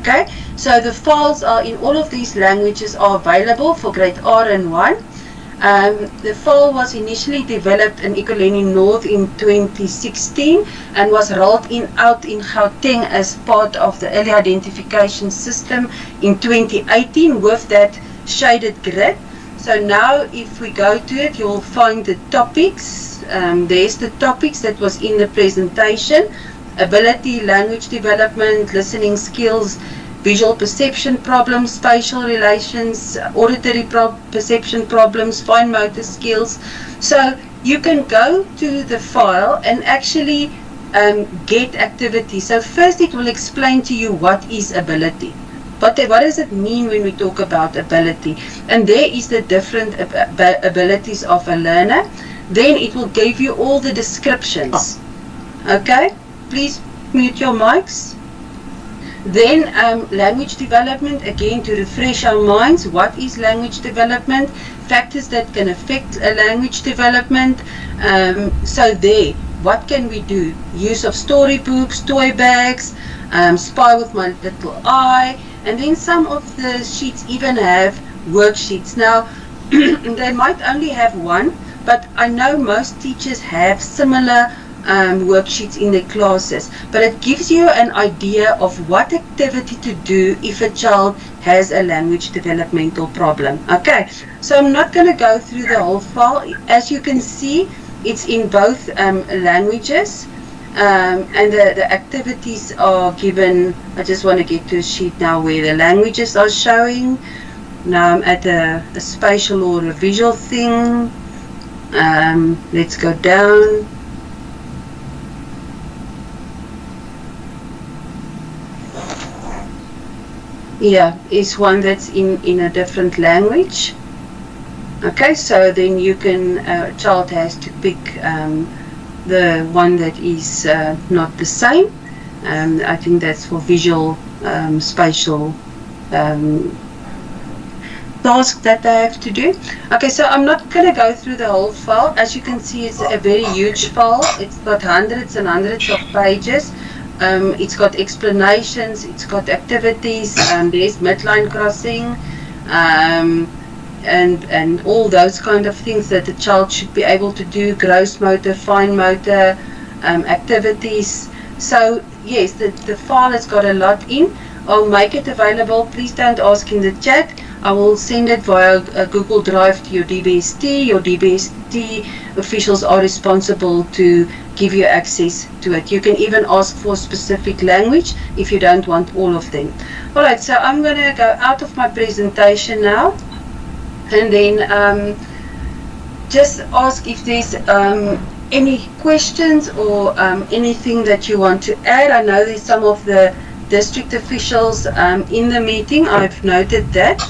Okay, so the files are in all of these languages are available for grade R and 1. The file was initially developed in Ekurhuleni North in 2016 and was rolled out in Gauteng as part of the early identification system in 2018 with that shaded grid. So now if we go to it, you'll find the topics. There's the topics that was in the presentation: ability, language development, listening skills, visual perception problems, spatial relations, auditory perception problems, fine motor skills. So you can go to the file and actually get activities. So first it will explain to you what is ability. What does it mean when we talk about ability? And there is the different abilities of a learner. Then it will give you all the descriptions. Okay, please mute your mics. Then language development, again to refresh our minds, what is language development? Factors that can affect a language development. So there, what can we do? Use of storybooks, toy bags, Spy with My Little Eye, and then some of the sheets even have worksheets. Now, they might only have one, but I know most teachers have similar worksheets in their classes, but it gives you an idea of what activity to do if a child has a language developmental problem. Okay, so I'm not going to go through the whole file. As you can see, it's in both languages, and the activities are given. I just want to get to a sheet now where the languages are showing. Now I'm at a spatial or a visual thing. Let's go down. Yeah, is one that's in a different language. Okay, so then you can, child has to pick the one that is not the same. I think that's for visual, spatial task that they have to do. Okay, so I'm not going to go through the whole file. As you can see, it's a very huge file. It's got hundreds and hundreds of pages. It's got explanations, it's got activities, there's midline crossing, and all those kind of things that the child should be able to do, gross motor, fine motor, activities. So yes, the file has got a lot in. I'll make it available. Please don't ask in the chat. I will send it via Google Drive to your DBST. Your DBST officials are responsible to give you access to it. You can even ask for a specific language if you don't want all of them. Alright, so I'm going to go out of my presentation now, and then just ask if there's any questions or anything that you want to add. I know there's some of the district officials in the meeting. I've noted that.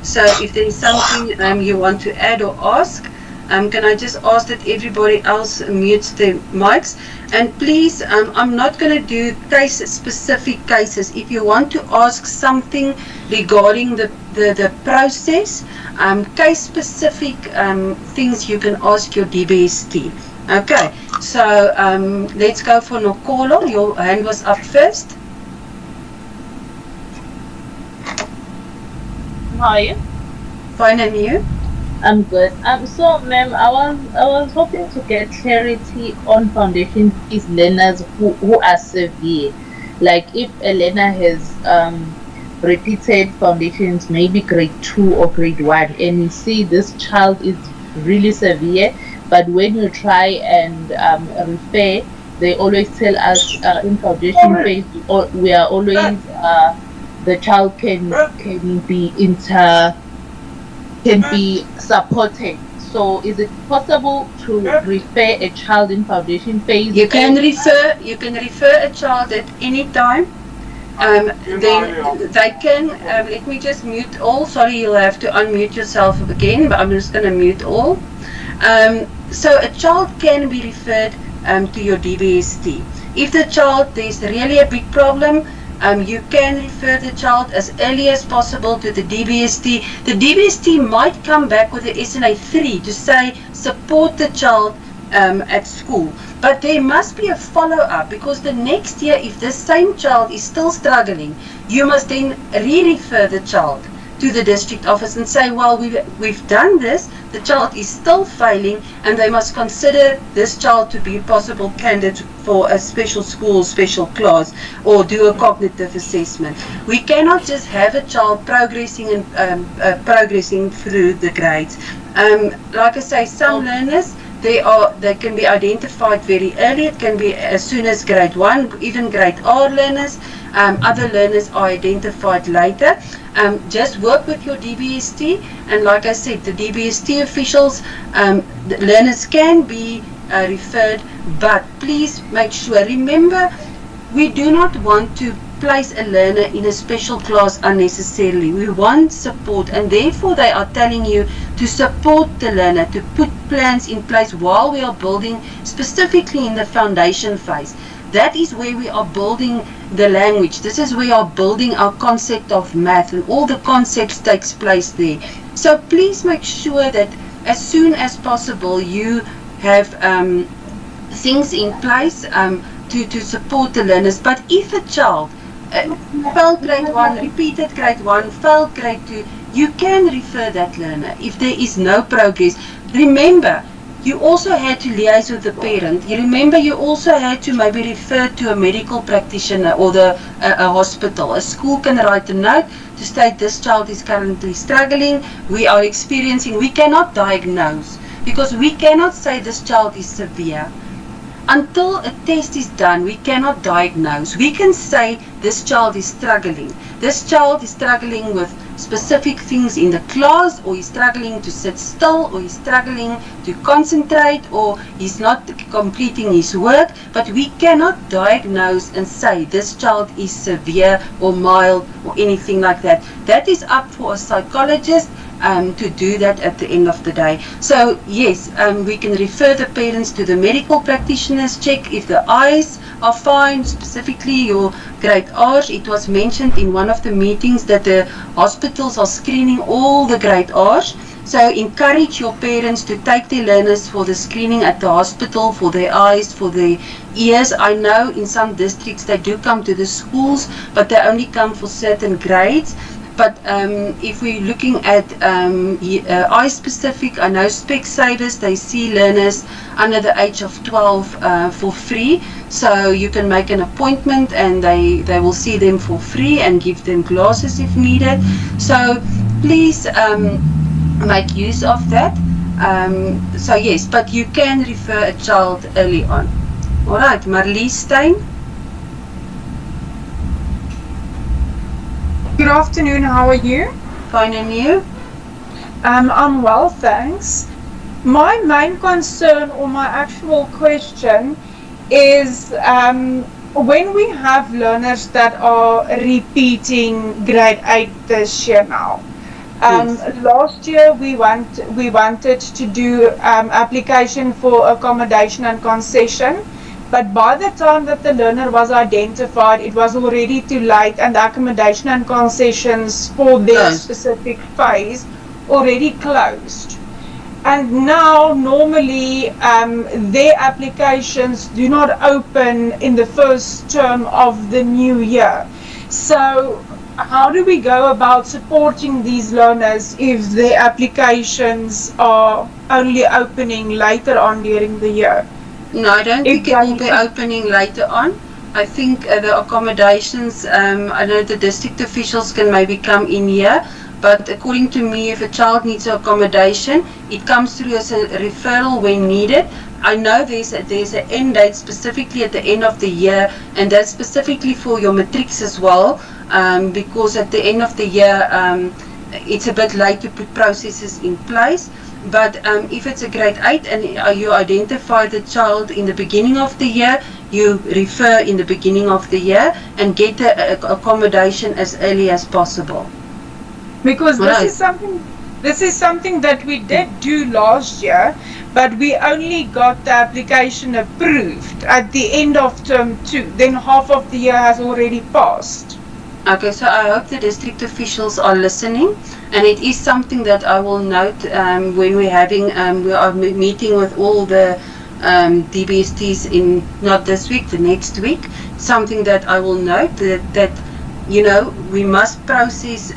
So if there is something you want to add or ask, can I just ask that everybody else mutes their mics? And please, I'm not going to do specific cases. If you want to ask something regarding the process, case-specific things you can ask your DBST. Okay, so let's go for Nokolo. Your hand was up first. How are you? Fine, and you? I'm good. So, ma'am, I was hoping to get clarity on foundation fees learners who are severe. Like if a learner has repeated foundations, maybe grade 2 or grade 1, and you see this child is really severe, but when you try and refer, they always tell us in foundation phase we are always the child can be supported. So is it possible to refer a child in foundation phase? You can refer a child at any time. Then they can, let me just mute all. Sorry, you'll have to unmute yourself again, but I'm just going to mute all. So a child can be referred to your DBST. If the child, there's really a big problem, you can refer the child as early as possible to the DBST. The DBST might come back with the SNA 3 to say support the child at school. But there must be a follow-up, because the next year, if the same child is still struggling, you must then re-refer the child to the district office and say, well, we've done this, the child is still failing, and they must consider this child to be a possible candidate for a special school, special class, or do a cognitive assessment. We cannot just have a child progressing and progressing through the grades. Like I say, some learners, they can be identified very early. It can be as soon as grade 1, even grade R learners. Other learners are identified later. Just work with your DBST, and like I said, the DBST officials, the learners can be referred, but please make sure, remember, we do not want to place a learner in a special class unnecessarily. We want support, and therefore they are telling you to support the learner, to put plans in place while we are building, specifically in the foundation phase. That is where we are building the language. This is where we are building our concept of math, and all the concepts takes place there. So please make sure that as soon as possible you have things in place to support the learners. But if a child failed grade 1, repeated grade 1, failed grade 2, you can refer that learner if there is no progress. Remember, you also had to liaise with the parent. You remember, you also had to maybe refer to a medical practitioner or a hospital. A school can write a note to state this child is currently struggling. We are experiencing, we cannot diagnose, because we cannot say this child is severe. Until a test is done, we cannot diagnose. We can say this child is struggling. This child is struggling with specific things in the class, or he's struggling to sit still, or he's struggling to concentrate, or he's not completing his work, but we cannot diagnose and say this child is severe or mild or anything like that. That is up for a psychologist to do that at the end of the day. So yes, we can refer the parents to the medical practitioners, check if the eyes are fine, specifically your grade R's. It was mentioned in one of the meetings that the hospitals are screening all the grade R's. So encourage your parents to take their learners for the screening at the hospital, for their eyes, for their ears. I know in some districts they do come to the schools, but they only come for certain grades. But if we're looking at eye specific, I know Specsavers, they see learners under the age of 12 for free. So you can make an appointment and they will see them for free and give them glasses if needed. So please make use of that. So yes, but you can refer a child early on. Alright, Marlies Stein. Good afternoon, how are you? Fine, and you? I'm well, thanks. My main concern, or my actual question, is when we have learners that are repeating grade 8 this year now. Last year we wanted to do application for accommodation and concession, but by the time that the learner was identified, it was already too late, and the accommodation and concessions for their specific phase already closed. And now normally their applications do not open in the first term of the new year. So how do we go about supporting these learners if their applications are only opening later on during the year? No, I don't think it will be opening later on. I think the accommodations, I know the district officials can maybe come in here, but according to me, if a child needs accommodation, it comes through as a referral when needed. I know there's an end date specifically at the end of the year, and that's specifically for your matrics as well, because at the end of the year, it's a bit late to put processes in place. But if it's a grade 8 and you identify the child in the beginning of the year, you refer in the beginning of the year and get the accommodation as early as possible. Because this is something that we did do last year, but we only got the application approved at the end of term 2. Then half of the year has already passed. Okay, so I hope the district officials are listening, and it is something that I will note when we are meeting with all the DBSTs in not this week, the next week. Something that I will note that you know, we must process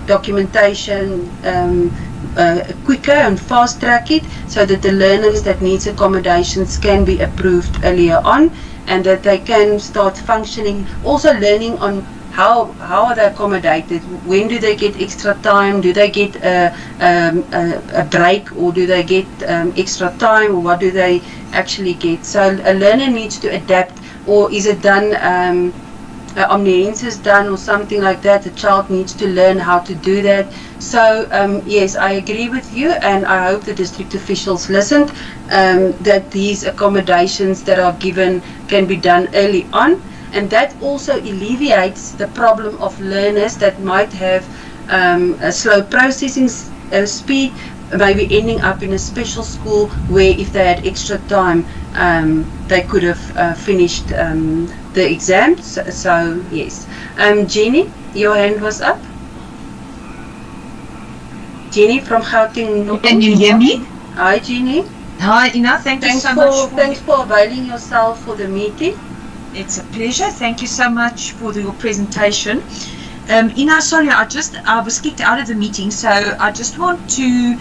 documentation quicker and fast track it so that the learners that needs accommodations can be approved earlier on, and that they can start functioning, also learning on how are they accommodated, when do they get extra time, do they get a break, or do they get extra time, or what do they actually get. So a learner needs to adapt, or is it done omniscience is done or something like that. The child needs to learn how to do that. So yes, I agree with you, and I hope the district officials listened, that these accommodations that are given can be done early on, and that also alleviates the problem of learners that might have a slow processing speed, maybe ending up in a special school where if they had extra time they could have finished the exams. So yes. Jenny, your hand was up. Jenny from Gauteng. Can you hear me? Hi Jenny. Hi Ina, thank you so much. Thanks for availing yourself for the meeting. It's a pleasure. Thank you so much for your presentation. Ina, sorry, I was kicked out of the meeting, so I just want to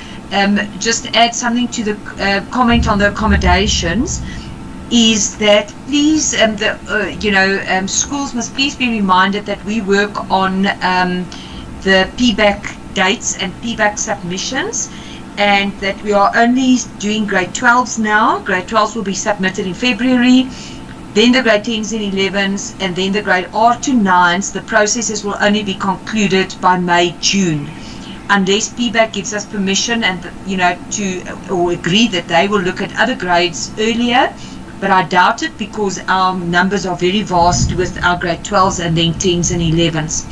just add something to the comment on the accommodations. Is that please, schools must please be reminded that we work on the PBAC dates and PBAC submissions, and that we are only doing grade 12s now. Grade 12s will be submitted in February. Then the grade 10s and 11s, and then the grade R to 9s, the processes will only be concluded by May, June, unless PBAC gives us permission and, or agree that they will look at other grades earlier. But I doubt it, because our numbers are very vast with our grade 12s and then 10s and 11s.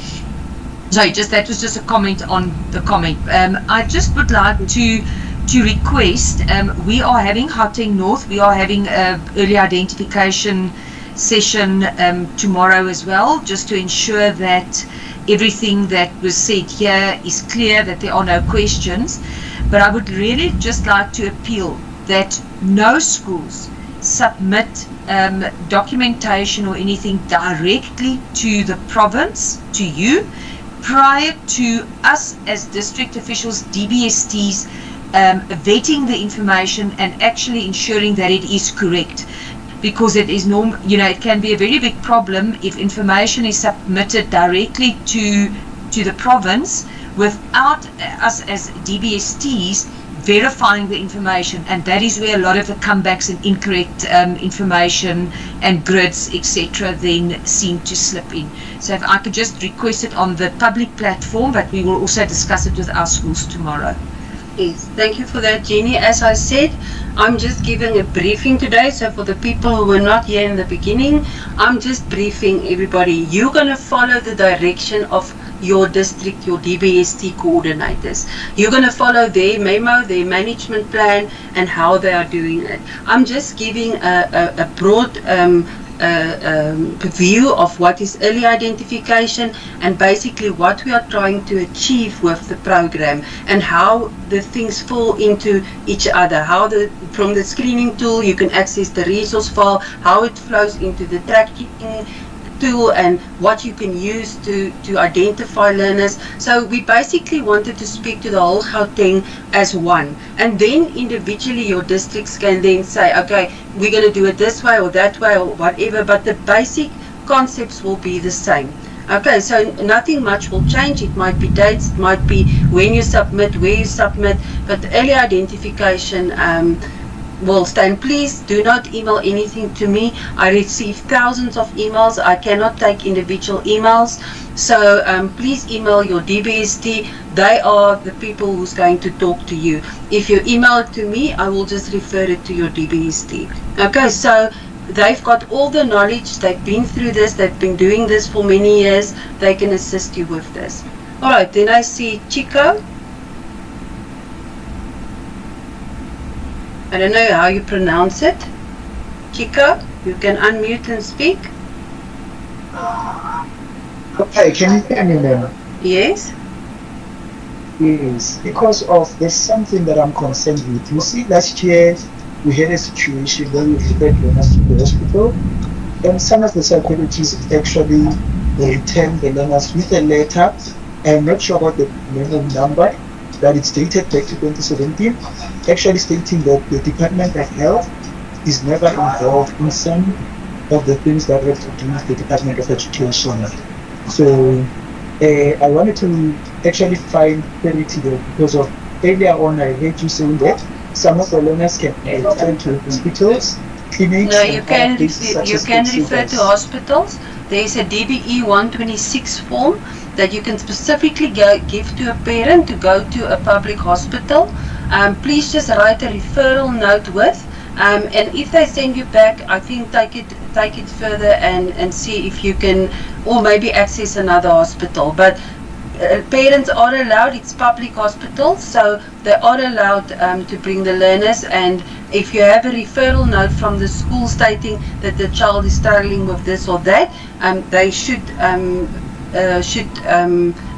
Sorry, that was just a comment on the comment. I just would like to request, we are having Gauteng North, we are having a early identification session tomorrow as well, just to ensure that everything that was said here is clear, that there are no questions. But I would really just like to appeal that no schools submit documentation or anything directly to the province, to you, prior to us as district officials, DBSTs, vetting the information and actually ensuring that it is correct. Because it is it can be a very big problem if information is submitted directly to the province without us as DBSTs verifying the information, and that is where a lot of the comebacks and incorrect information and grids, etc., then seem to slip in. So if I could just request it on the public platform, but we will also discuss it with our schools tomorrow. Yes, thank you for that, Jenny. As I said, I'm just giving a briefing today. So for the people who were not here in the beginning, I'm just briefing everybody. You're going to follow the direction of your district, your DBST coordinators. You're going to follow their memo, their management plan, and how they are doing it. I'm just giving a broad view of what is early identification and basically what we are trying to achieve with the program and how the things fall into each other, how from the screening tool you can access the resource file, how it flows into the tracking tool and what you can use to identify learners. So we basically wanted to speak to the whole Gauteng as one, and then individually your districts can then say, okay, we're going to do it this way or that way or whatever, but the basic concepts will be the same. Okay, so nothing much will change. It might be dates, it might be when you submit, where you submit, but early identification will stand. Please do not email anything to me. I receive thousands of emails. I cannot take individual emails. So please email your DBST. They are the people who's going to talk to you. If you email it to me, I will just refer it to your DBST. Okay, so they've got all the knowledge. They've been through this. They've been doing this for many years. They can assist you with this. All right, then I see Chico. I don't know how you pronounce it. Chico, you can unmute and speak. Okay, can you hear me now? Yes. Yes, because of there's something that I'm concerned with. You see, last year we had a situation where we referred learners to the hospital, and some of the psychologists actually returned the learners with a letter. I'm not sure about the memo number, that it's dated back to 2017, actually stating that the Department of Health is never involved in some of the things that have to do with the Department of Education. So I wanted to actually find clarity there, because of earlier on I heard you saying that some of the learners can return to hospitals, clinics. No, you can refer to hospitals. There is a DBE 126 form that you can specifically give to a parent to go to a public hospital. Please just write a referral note with, and if they send you back, I think take it further and see if you can, or maybe access another hospital. But parents are allowed, it's public hospitals, so they are allowed to bring the learners, and if you have a referral note from the school stating that the child is struggling with this or that, they should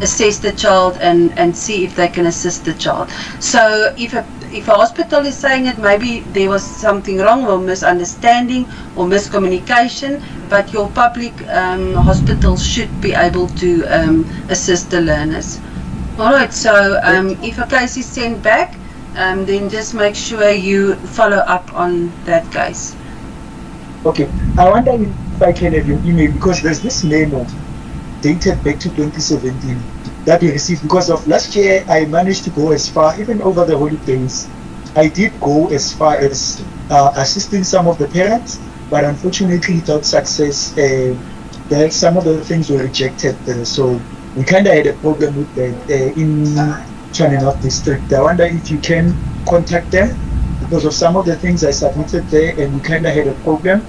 assess the child and see if they can assist the child. So if a hospital is saying it, maybe there was something wrong or misunderstanding or miscommunication, but your public hospital should be able to assist the learners. Alright, so if a case is sent back, then just make sure you follow up on that case. Okay, I wonder if I can have your email, because there's this memo dated back to 2017 that we received. Because of last year, I managed to go as far, even over the holidays, I did go as far as assisting some of the parents, but unfortunately without success. That some of the things were rejected, so we kind of had a problem with that in Tshwane North District. I wonder if you can contact them, because of some of the things I submitted there, and we kind of had a problem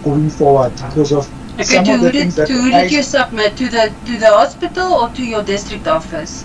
going forward because of Okay, some to of who the did, things that to who did you submit? To the hospital or to your district office?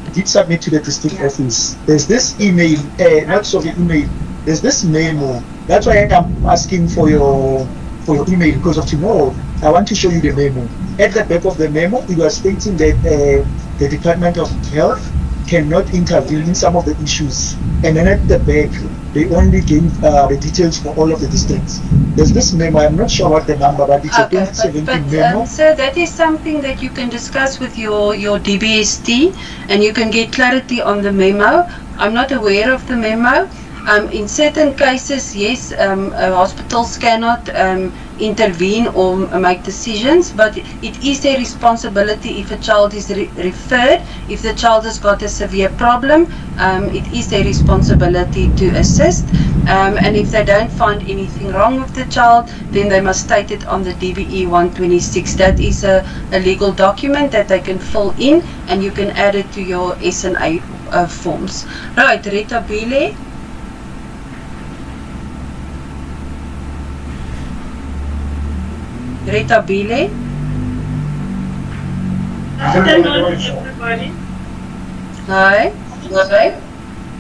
I did submit to the district office. There's this email, not sorry, email. There's this memo. That's why I'm asking for your email, because of tomorrow. I want to show you the memo. At the back of the memo, you are stating that the Department of Health cannot intervene in some of the issues. And then at the back, they only gave the details for all of the districts. There's this memo, I'm not sure what the number, but it's a 2017 memo. So that is something that you can discuss with your DBST, and you can get clarity on the memo. I'm not aware of the memo. In certain cases, yes, hospitals cannot intervene or make decisions, but it is their responsibility if a child is referred, if the child has got a severe problem, it is their responsibility to assist, and if they don't find anything wrong with the child, then they must state it on the DBE 126. That is a legal document that they can fill in, and you can add it to your SNA forms. Right, Rita Bile. Rita Bile. Afternoon, everybody. Hi. Hi.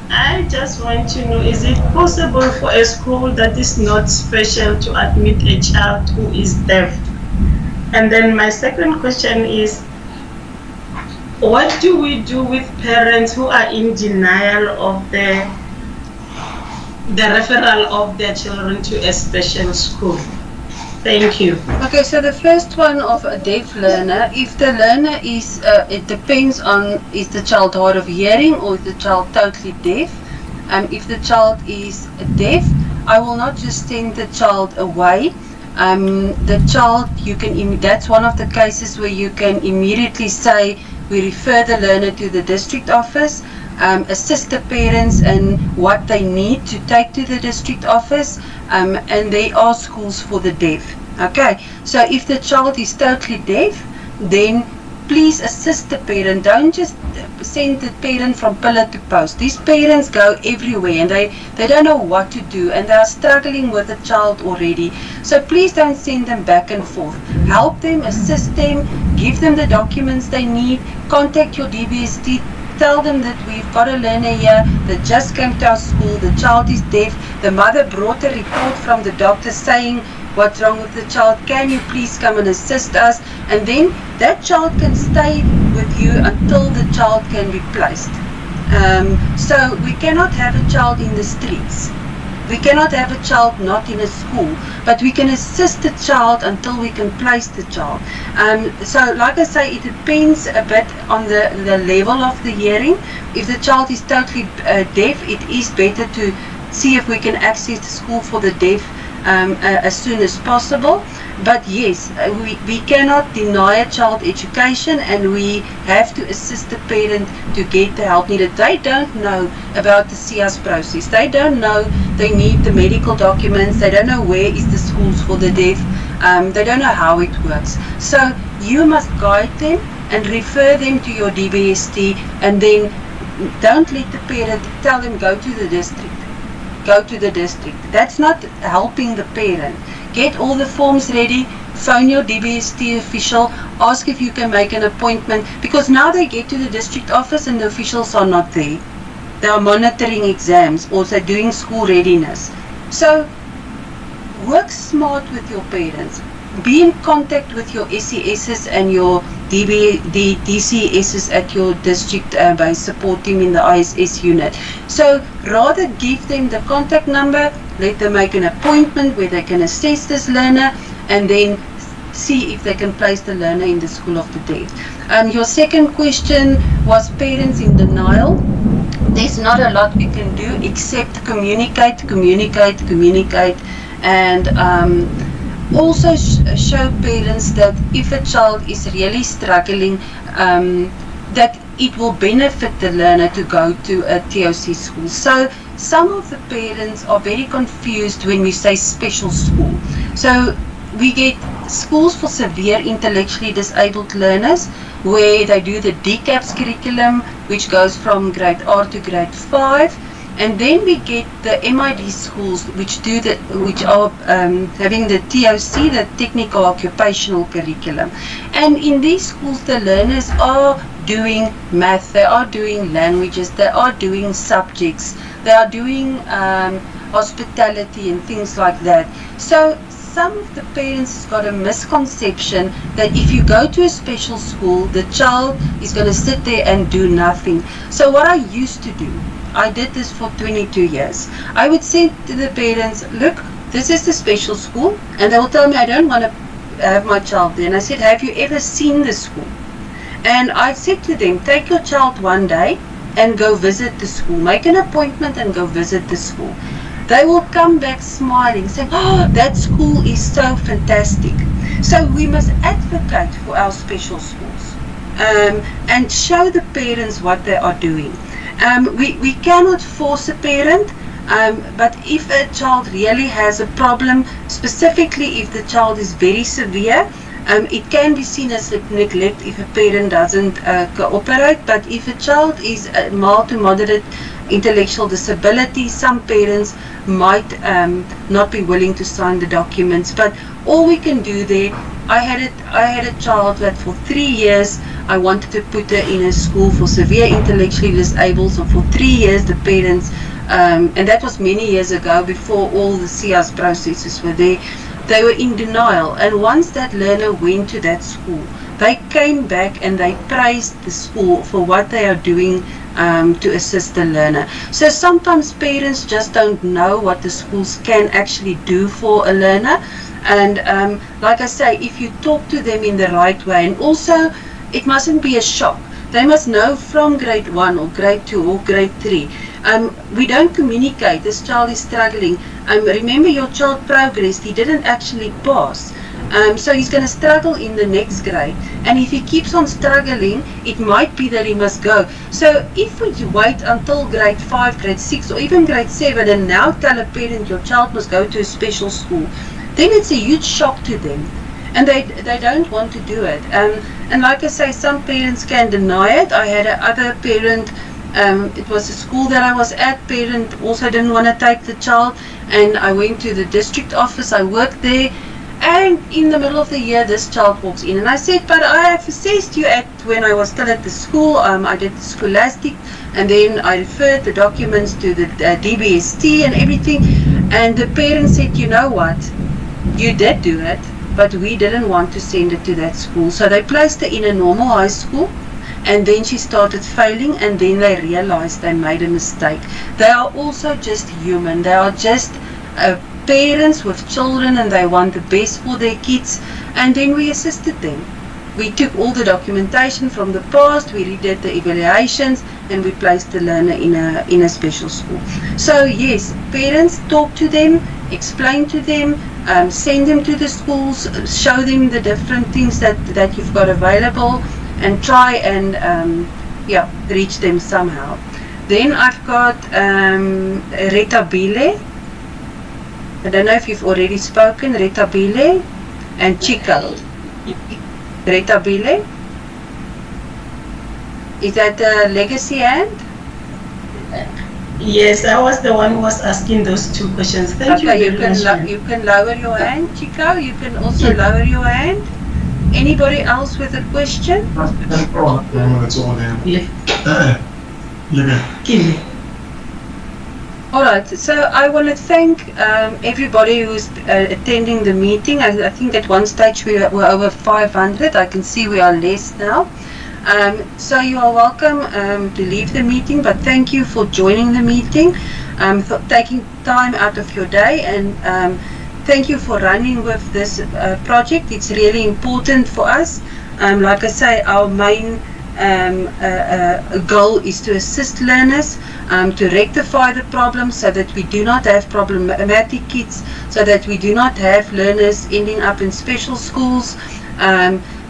I just want to know, is it possible for a school that is not special to admit a child who is deaf? And then my second question is, what do we do with parents who are in denial of the referral of their children to a special school? Thank you. Okay, so the first one of a deaf learner, if the learner is, it depends on, is the child hard of hearing or is the child totally deaf? If the child is deaf, I will not just send the child away. The child, you can, that's one of the cases where you can immediately say, we refer the learner to the district office, assist the parents and what they need to take to the district office, and there are schools for the deaf. Okay, so if the child is totally deaf, then please assist the parent. Don't just send the parent from pillar to post. These parents go everywhere and they don't know what to do, and they are struggling with the child already. So please don't send them back and forth. Help them, assist them, give them the documents they need, contact your DBST. Tell them that we've got a learner here that just came to our school, the child is deaf, the mother brought a report from the doctor saying what's wrong with the child, can you please come and assist us? And then that child can stay with you until the child can be placed. So we cannot have a child in the streets. We cannot have a child not in a school, but we can assist the child until we can place the child. So like I say, it depends a bit on the level of the hearing. If the child is totally deaf, it is better to see if we can access the school for the deaf as soon as possible. But yes, we cannot deny a child education, and we have to assist the parent to get the help needed. They don't know about the CIAS process. They don't know they need the medical documents. They don't know where is the schools for the deaf. They don't know how it works. So you must guide them and refer them to your DBST, and then don't let the parent tell them go to the district. Go to the district. That's not helping the parent. Get all the forms ready, phone your DBST official, ask if you can make an appointment, because now they get to the district office and the officials are not there. They are monitoring exams or they're doing school readiness. So work smart with your parents. Be in contact with your SESs and your DCSs at your district by supporting in the ISS unit. So rather give them the contact number, let them make an appointment where they can assess this learner, and then see if they can place the learner in the school of the deaf. Your second question was parents in denial. There's not a lot we can do except communicate, and also show parents that if a child is really struggling, that it will benefit the learner to go to a TOC school. So some of the parents are very confused when we say special school. So we get schools for severe intellectually disabled learners where they do the DCAPS curriculum, which goes from grade R to grade 5. And then we get the MID schools, which are having the TOC, the Technical Occupational Curriculum. And in these schools, the learners are doing math, they are doing languages, they are doing subjects, they are doing hospitality and things like that. So some of the parents has got a misconception that if you go to a special school, the child is going to sit there and do nothing. So what I used to do, I did this for 22 years. I would say to the parents, look, this is the special school, and they will tell me, I don't want to have my child there. And I said, have you ever seen the school? And I said to them, take your child one day and go visit the school. Make an appointment and go visit the school. They will come back smiling, saying, oh, that school is so fantastic. So we must advocate for our special schools and show the parents what they are doing. We cannot force a parent, but if a child really has a problem, specifically if the child is very severe, it can be seen as neglect if a parent doesn't cooperate. But if a child is mild to moderate intellectual disability, some parents might not be willing to sign the documents. But all we can do there, I had a child that for 3 years I wanted to put her in a school for severe intellectually disabled. So for 3 years the parents, and that was many years ago before all the CIAS processes were there, they were in denial. And once that learner went to that school, they came back and they praised the school for what they are doing to assist the learner. So sometimes parents just don't know what the schools can actually do for a learner. And like I say, if you talk to them in the right way, and also it mustn't be a shock. They must know from grade 1 or grade 2 or grade 3. We don't communicate, this child is struggling. Remember, your child progressed, he didn't actually pass. So he's going to struggle in the next grade. And if he keeps on struggling, it might be that he must go. So if we wait until grade 5, grade 6 or even grade 7 and now tell a parent your child must go to a special school, then it's a huge shock to them. And they don't want to do it. And like I say, some parents can deny it. I had another parent, it was a school that I was at, parent also didn't want to take the child, and I went to the district office, I worked there, and in the middle of the year this child walks in, and I said, but I have assessed you when I was still at the school, I did the scholastic, and then I referred the documents to the DBST and everything, and the parent said, you know what, you did do it, but we didn't want to send it to that school. So they placed her in a normal high school, and then she started failing, and then they realized they made a mistake. They are also just human. They are just parents with children, and they want the best for their kids, and then we assisted them. We took all the documentation from the past, we redid the evaluations, and we placed the learner in a special school. So yes, parents, talk to them, explain to them, send them to the schools, show them the different things that you've got available, and try and reach them somehow. Then I've got Retabile. I don't know if you've already spoken, Retabile and Chico. Retabile? Is that a legacy hand? Yes, I was the one who was asking those two questions. Thank you very much. You can lower your hand, Chico. You can also lower your hand. Anybody else with a question? Alright, so I want to thank everybody who's attending the meeting. I think at one stage we were over 500. I can see we are less now. So you are welcome to leave the meeting, but thank you for joining the meeting, for taking time out of your day, and thank you for running with this project. It's really important for us. Like I say, our main goal is to assist learners, to rectify the problem so that we do not have problematic kids, so that we do not have learners ending up in special schools.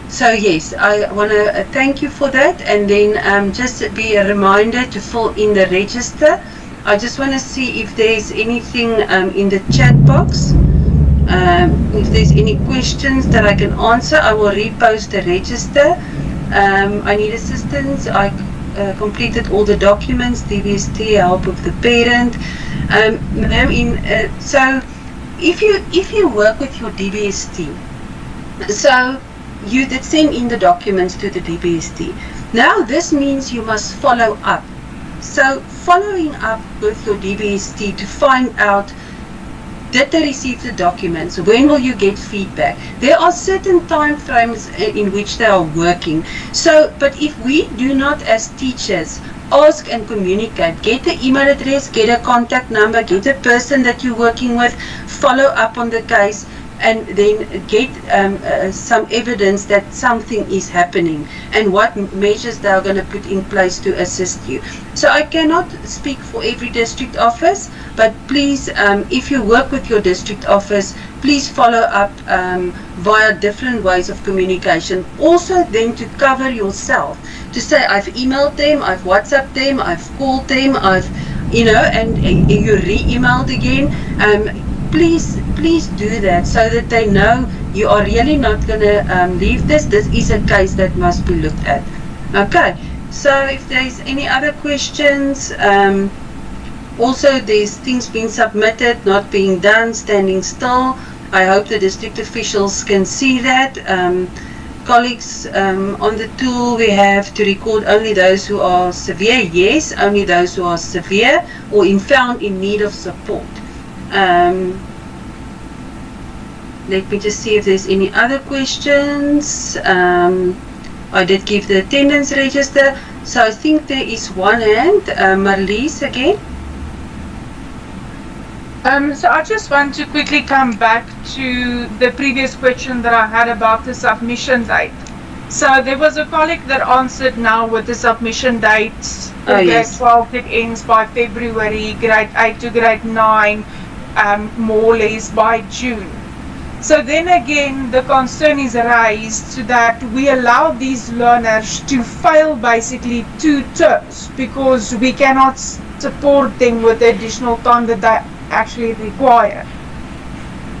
So yes, I want to thank you for that, and then just be a reminder to fill in the register. I just want to see if there's anything in the chat box. If there's any questions that I can answer, I will repost the register. I need assistance. completed all the documents, DBST, help with the parent. So if you work with your DBST, so you did send in the documents to the DBST. Now this means you must follow up. So following up with your DBST to find out, did they receive the documents? When will you get feedback? There are certain time frames in which they are working. So, but if we do not as teachers ask and communicate, get the email address, get a contact number, get a person that you're working with, follow up on the case, and then get some evidence that something is happening and what measures they are going to put in place to assist you. So I cannot speak for every district office, but please, if you work with your district office, please follow up via different ways of communication. Also then to cover yourself, to say I've emailed them, I've WhatsApped them, I've called them, I've, and you re-emailed again. Please do that so that they know you are really not going to leave this. This is a case that must be looked at. Okay, so if there's any other questions, also there's things being submitted, not being done, standing still. I hope the district officials can see that. Colleagues, on the tool we have to record only those who are severe. Yes, only those who are severe or found in need of support. Let me just see if there's any other questions. I did give the attendance register, so I think there is one hand. Marlies again. So I just want to quickly come back to the previous question that I had about the submission date. So there was a colleague that answered now with the submission dates. For grade 12 it ends by February, grade 8 to grade 9 more or less by June. So then again the concern is raised that we allow these learners to fail basically 2 terms because we cannot support them with the additional time that they actually require.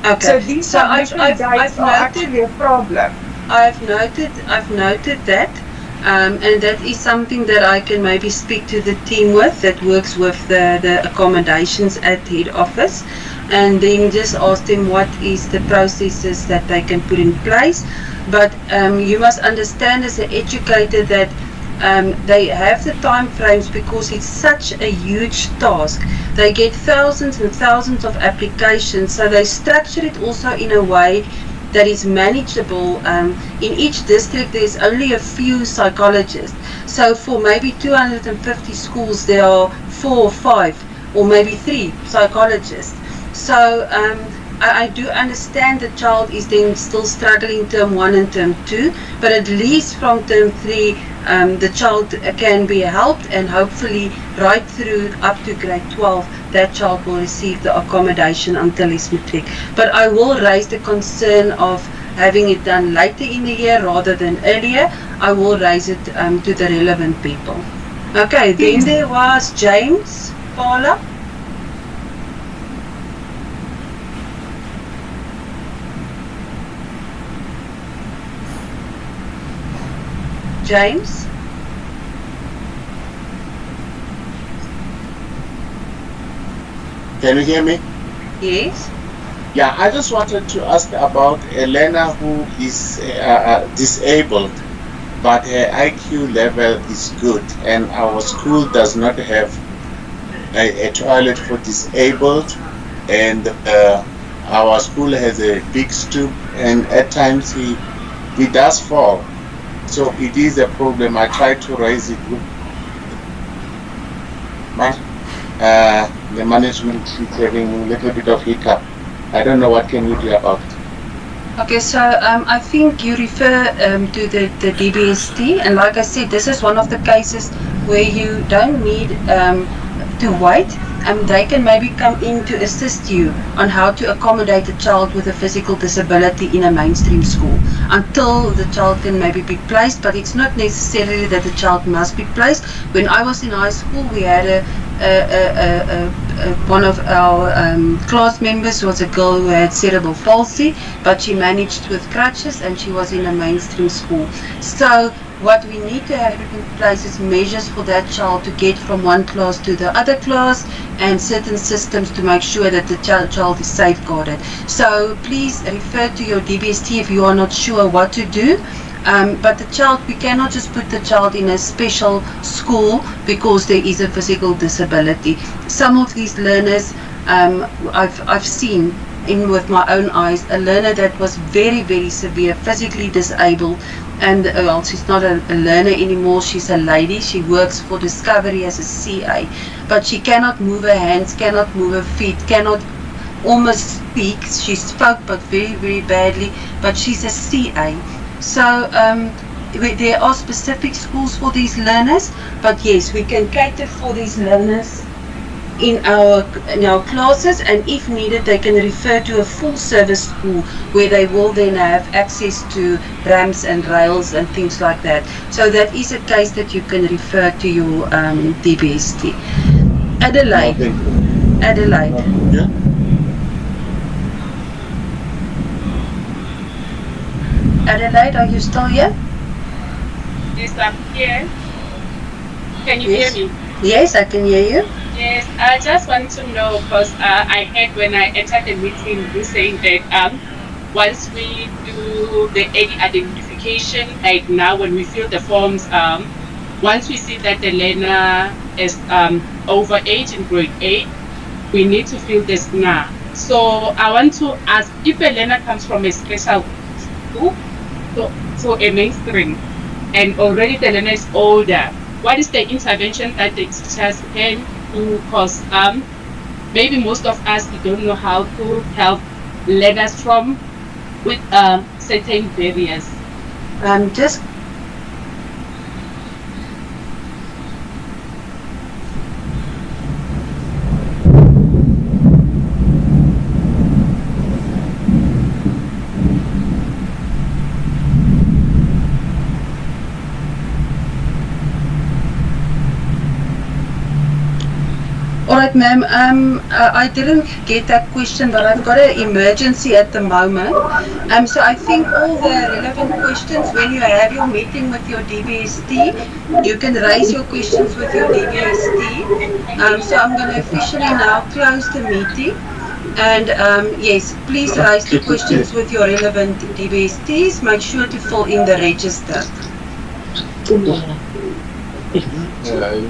Okay. So these submission dates are actually a problem. I've noted that, and that is something that I can maybe speak to the team with that works with the accommodations at head office, and then just ask them what is the processes that they can put in place. But you must understand as an educator that they have the time frames because it's such a huge task. They get thousands and thousands of applications, so they structure it also in a way that is manageable. In each district there's only a few psychologists, so for maybe 250 schools there are 4 or 5 or maybe 3 psychologists. So I do understand the child is then still struggling term 1 and term 2, but at least from term 3 the child can be helped, and hopefully right through up to grade 12 that child will receive the accommodation until his matric. But I will raise the concern of having it done later in the year rather than earlier. I will raise it to the relevant people. Okay, then there was James, Paula. James? Can you hear me? Yes. Yeah, I just wanted to ask about a learner who is disabled, but her IQ level is good, and our school does not have a toilet for disabled, and our school has a big stoop, and at times he does fall. So it is a problem. I tried to raise it with the management is having a little bit of hiccup. I don't know what can we do about it. Okay, so I think you refer to the DBST, and like I said, this is one of the cases where you don't need to wait. They can maybe come in to assist you on how to accommodate a child with a physical disability in a mainstream school until the child can maybe be placed, but it's not necessarily that the child must be placed. When I was in high school, we had one of our class members was a girl who had cerebral palsy, but she managed with crutches and she was in a mainstream school. So what we need to have in place is measures for that child to get from one class to the other class, and certain systems to make sure that the child is safeguarded. So please refer to your DBST if you are not sure what to do. But the child, we cannot just put the child in a special school because there is a physical disability. Some of these learners, I've seen with my own eyes, a learner that was very, very severe, physically disabled, and well, she's not a learner anymore, she's a lady, she works for Discovery as a CA, but she cannot move her hands, cannot move her feet, cannot almost speak. She spoke but very, very badly, but she's a CA. So there are specific schools for these learners, but yes, we can cater for these learners in our classes, and if needed they can refer to a full service school where they will then have access to ramps and rails and things like that. So that is a case that you can refer to your DBST. Adelaide. Yeah. Adelaide, are you still here? Yes, I'm here. Can you Yes. hear me? Yes, I can hear you. Yes, I just want to know because I heard when I entered the meeting you saying that once we do the AD identification, like now when we fill the forms, once we see that the learner is over 8 in grade 8, we need to fill this now. So I want to ask if a learner comes from a special school to a mainstream and already the learner is older, what is the intervention that the teachers can do? Because maybe most of us don't know how to help learners from with certain barriers. Just Alright, ma'am, I didn't get that question, but I've got an emergency at the moment. So I think all the relevant questions, when you have your meeting with your DBST, you can raise your questions with your DBST. So I'm going to officially now close the meeting. And yes, please raise the questions with your relevant DBSTs. Make sure to fill in the register. Sorry.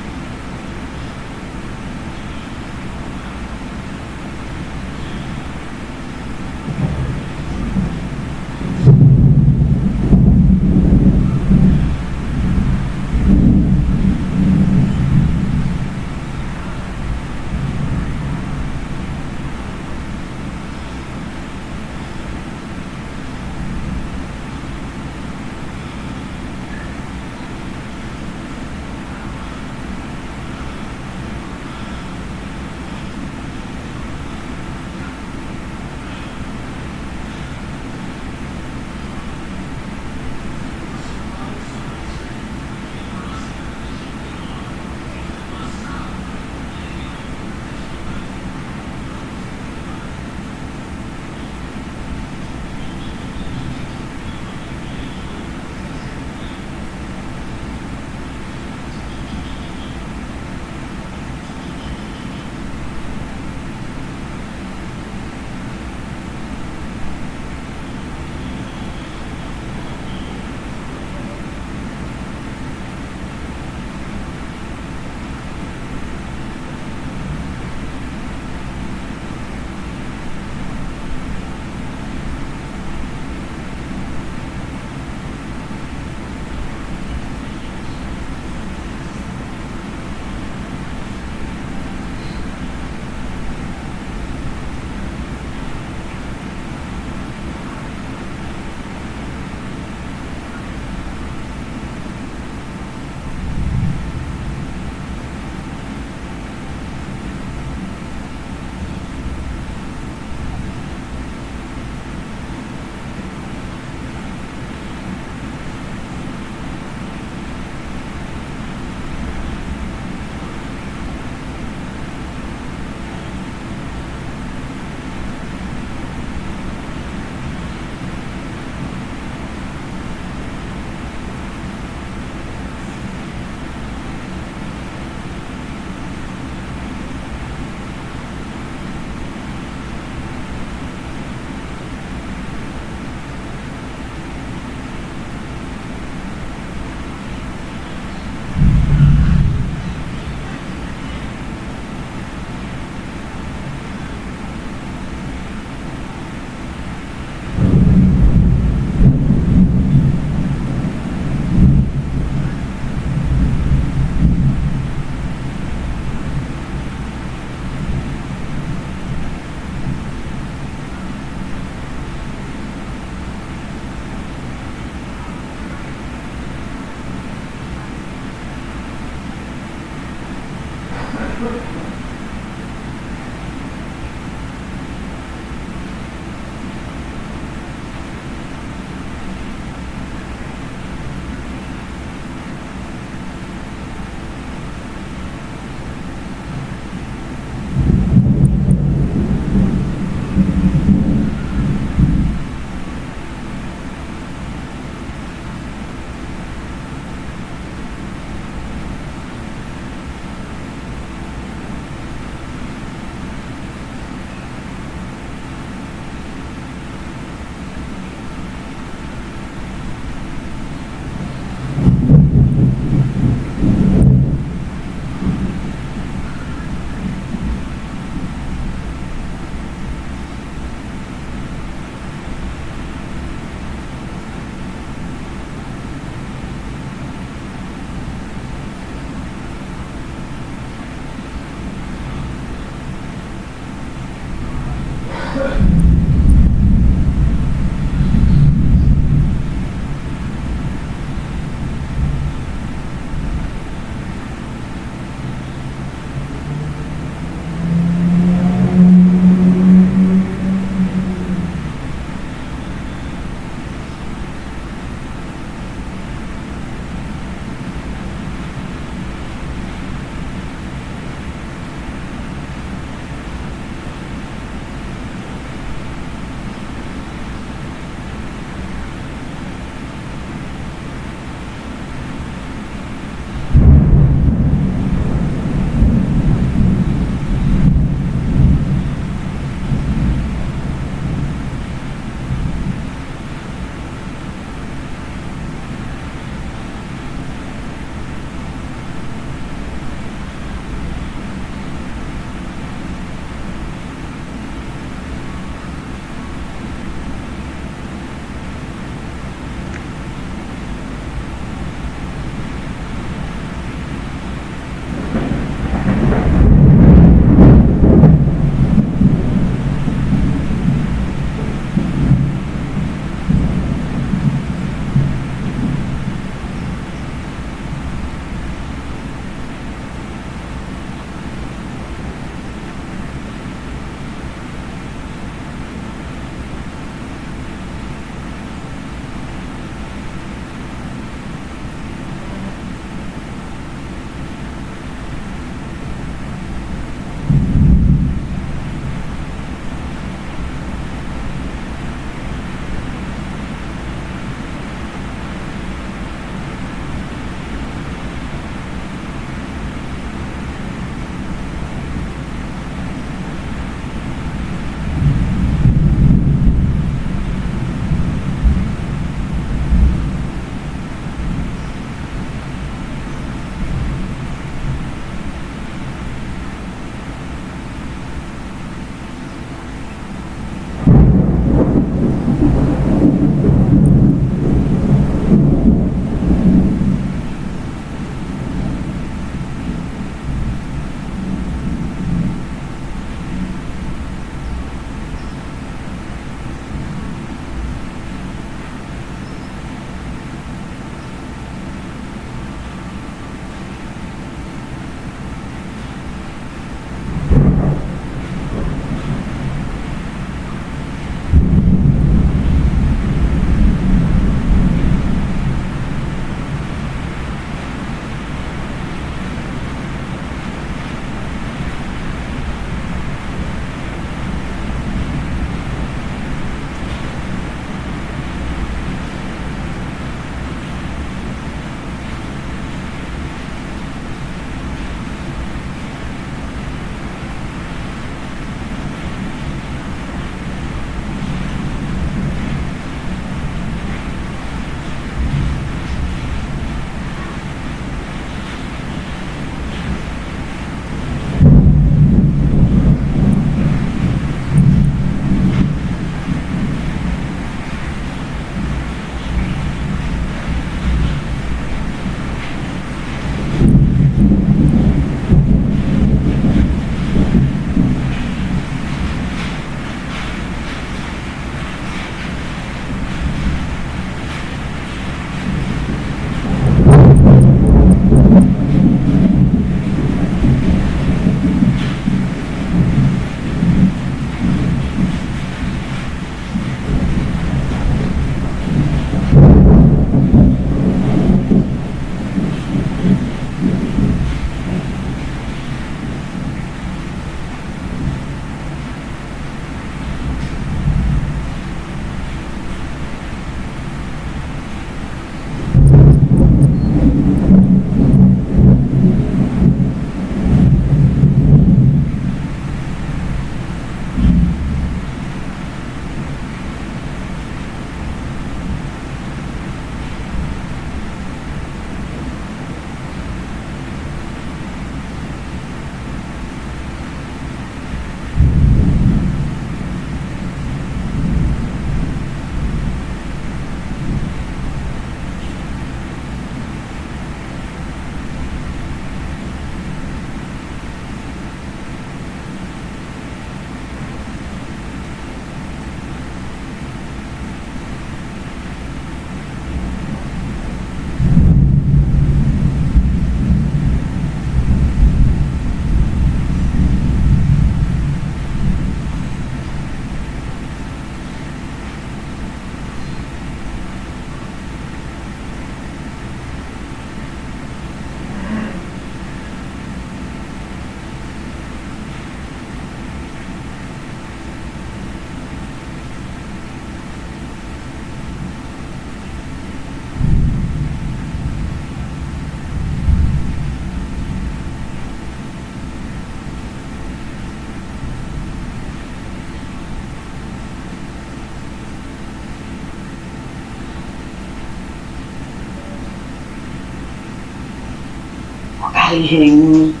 dying.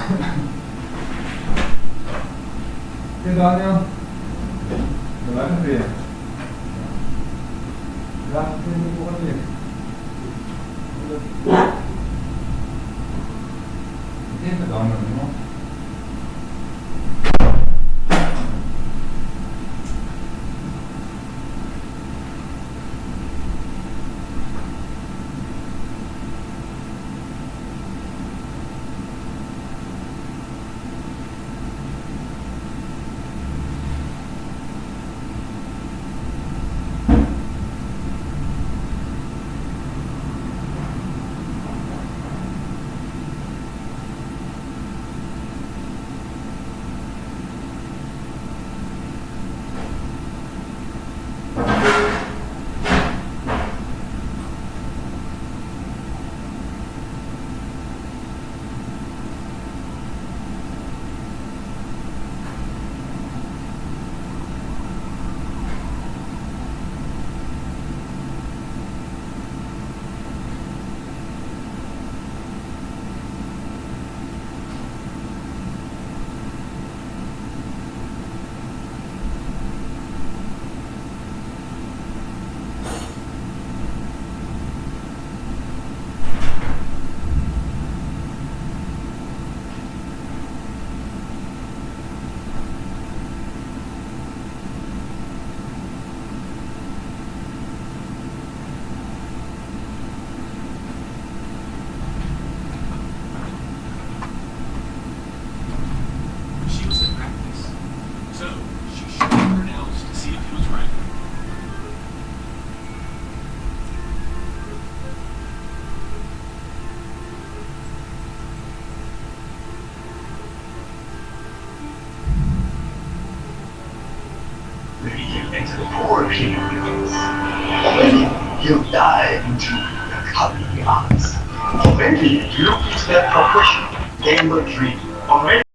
Hey Daniel. Lekker weer. Ja, ik vind het wel weer. Even Daniel, man. You dive into the culinary arts. Or maybe you look into that profession, game or dream. Or maybe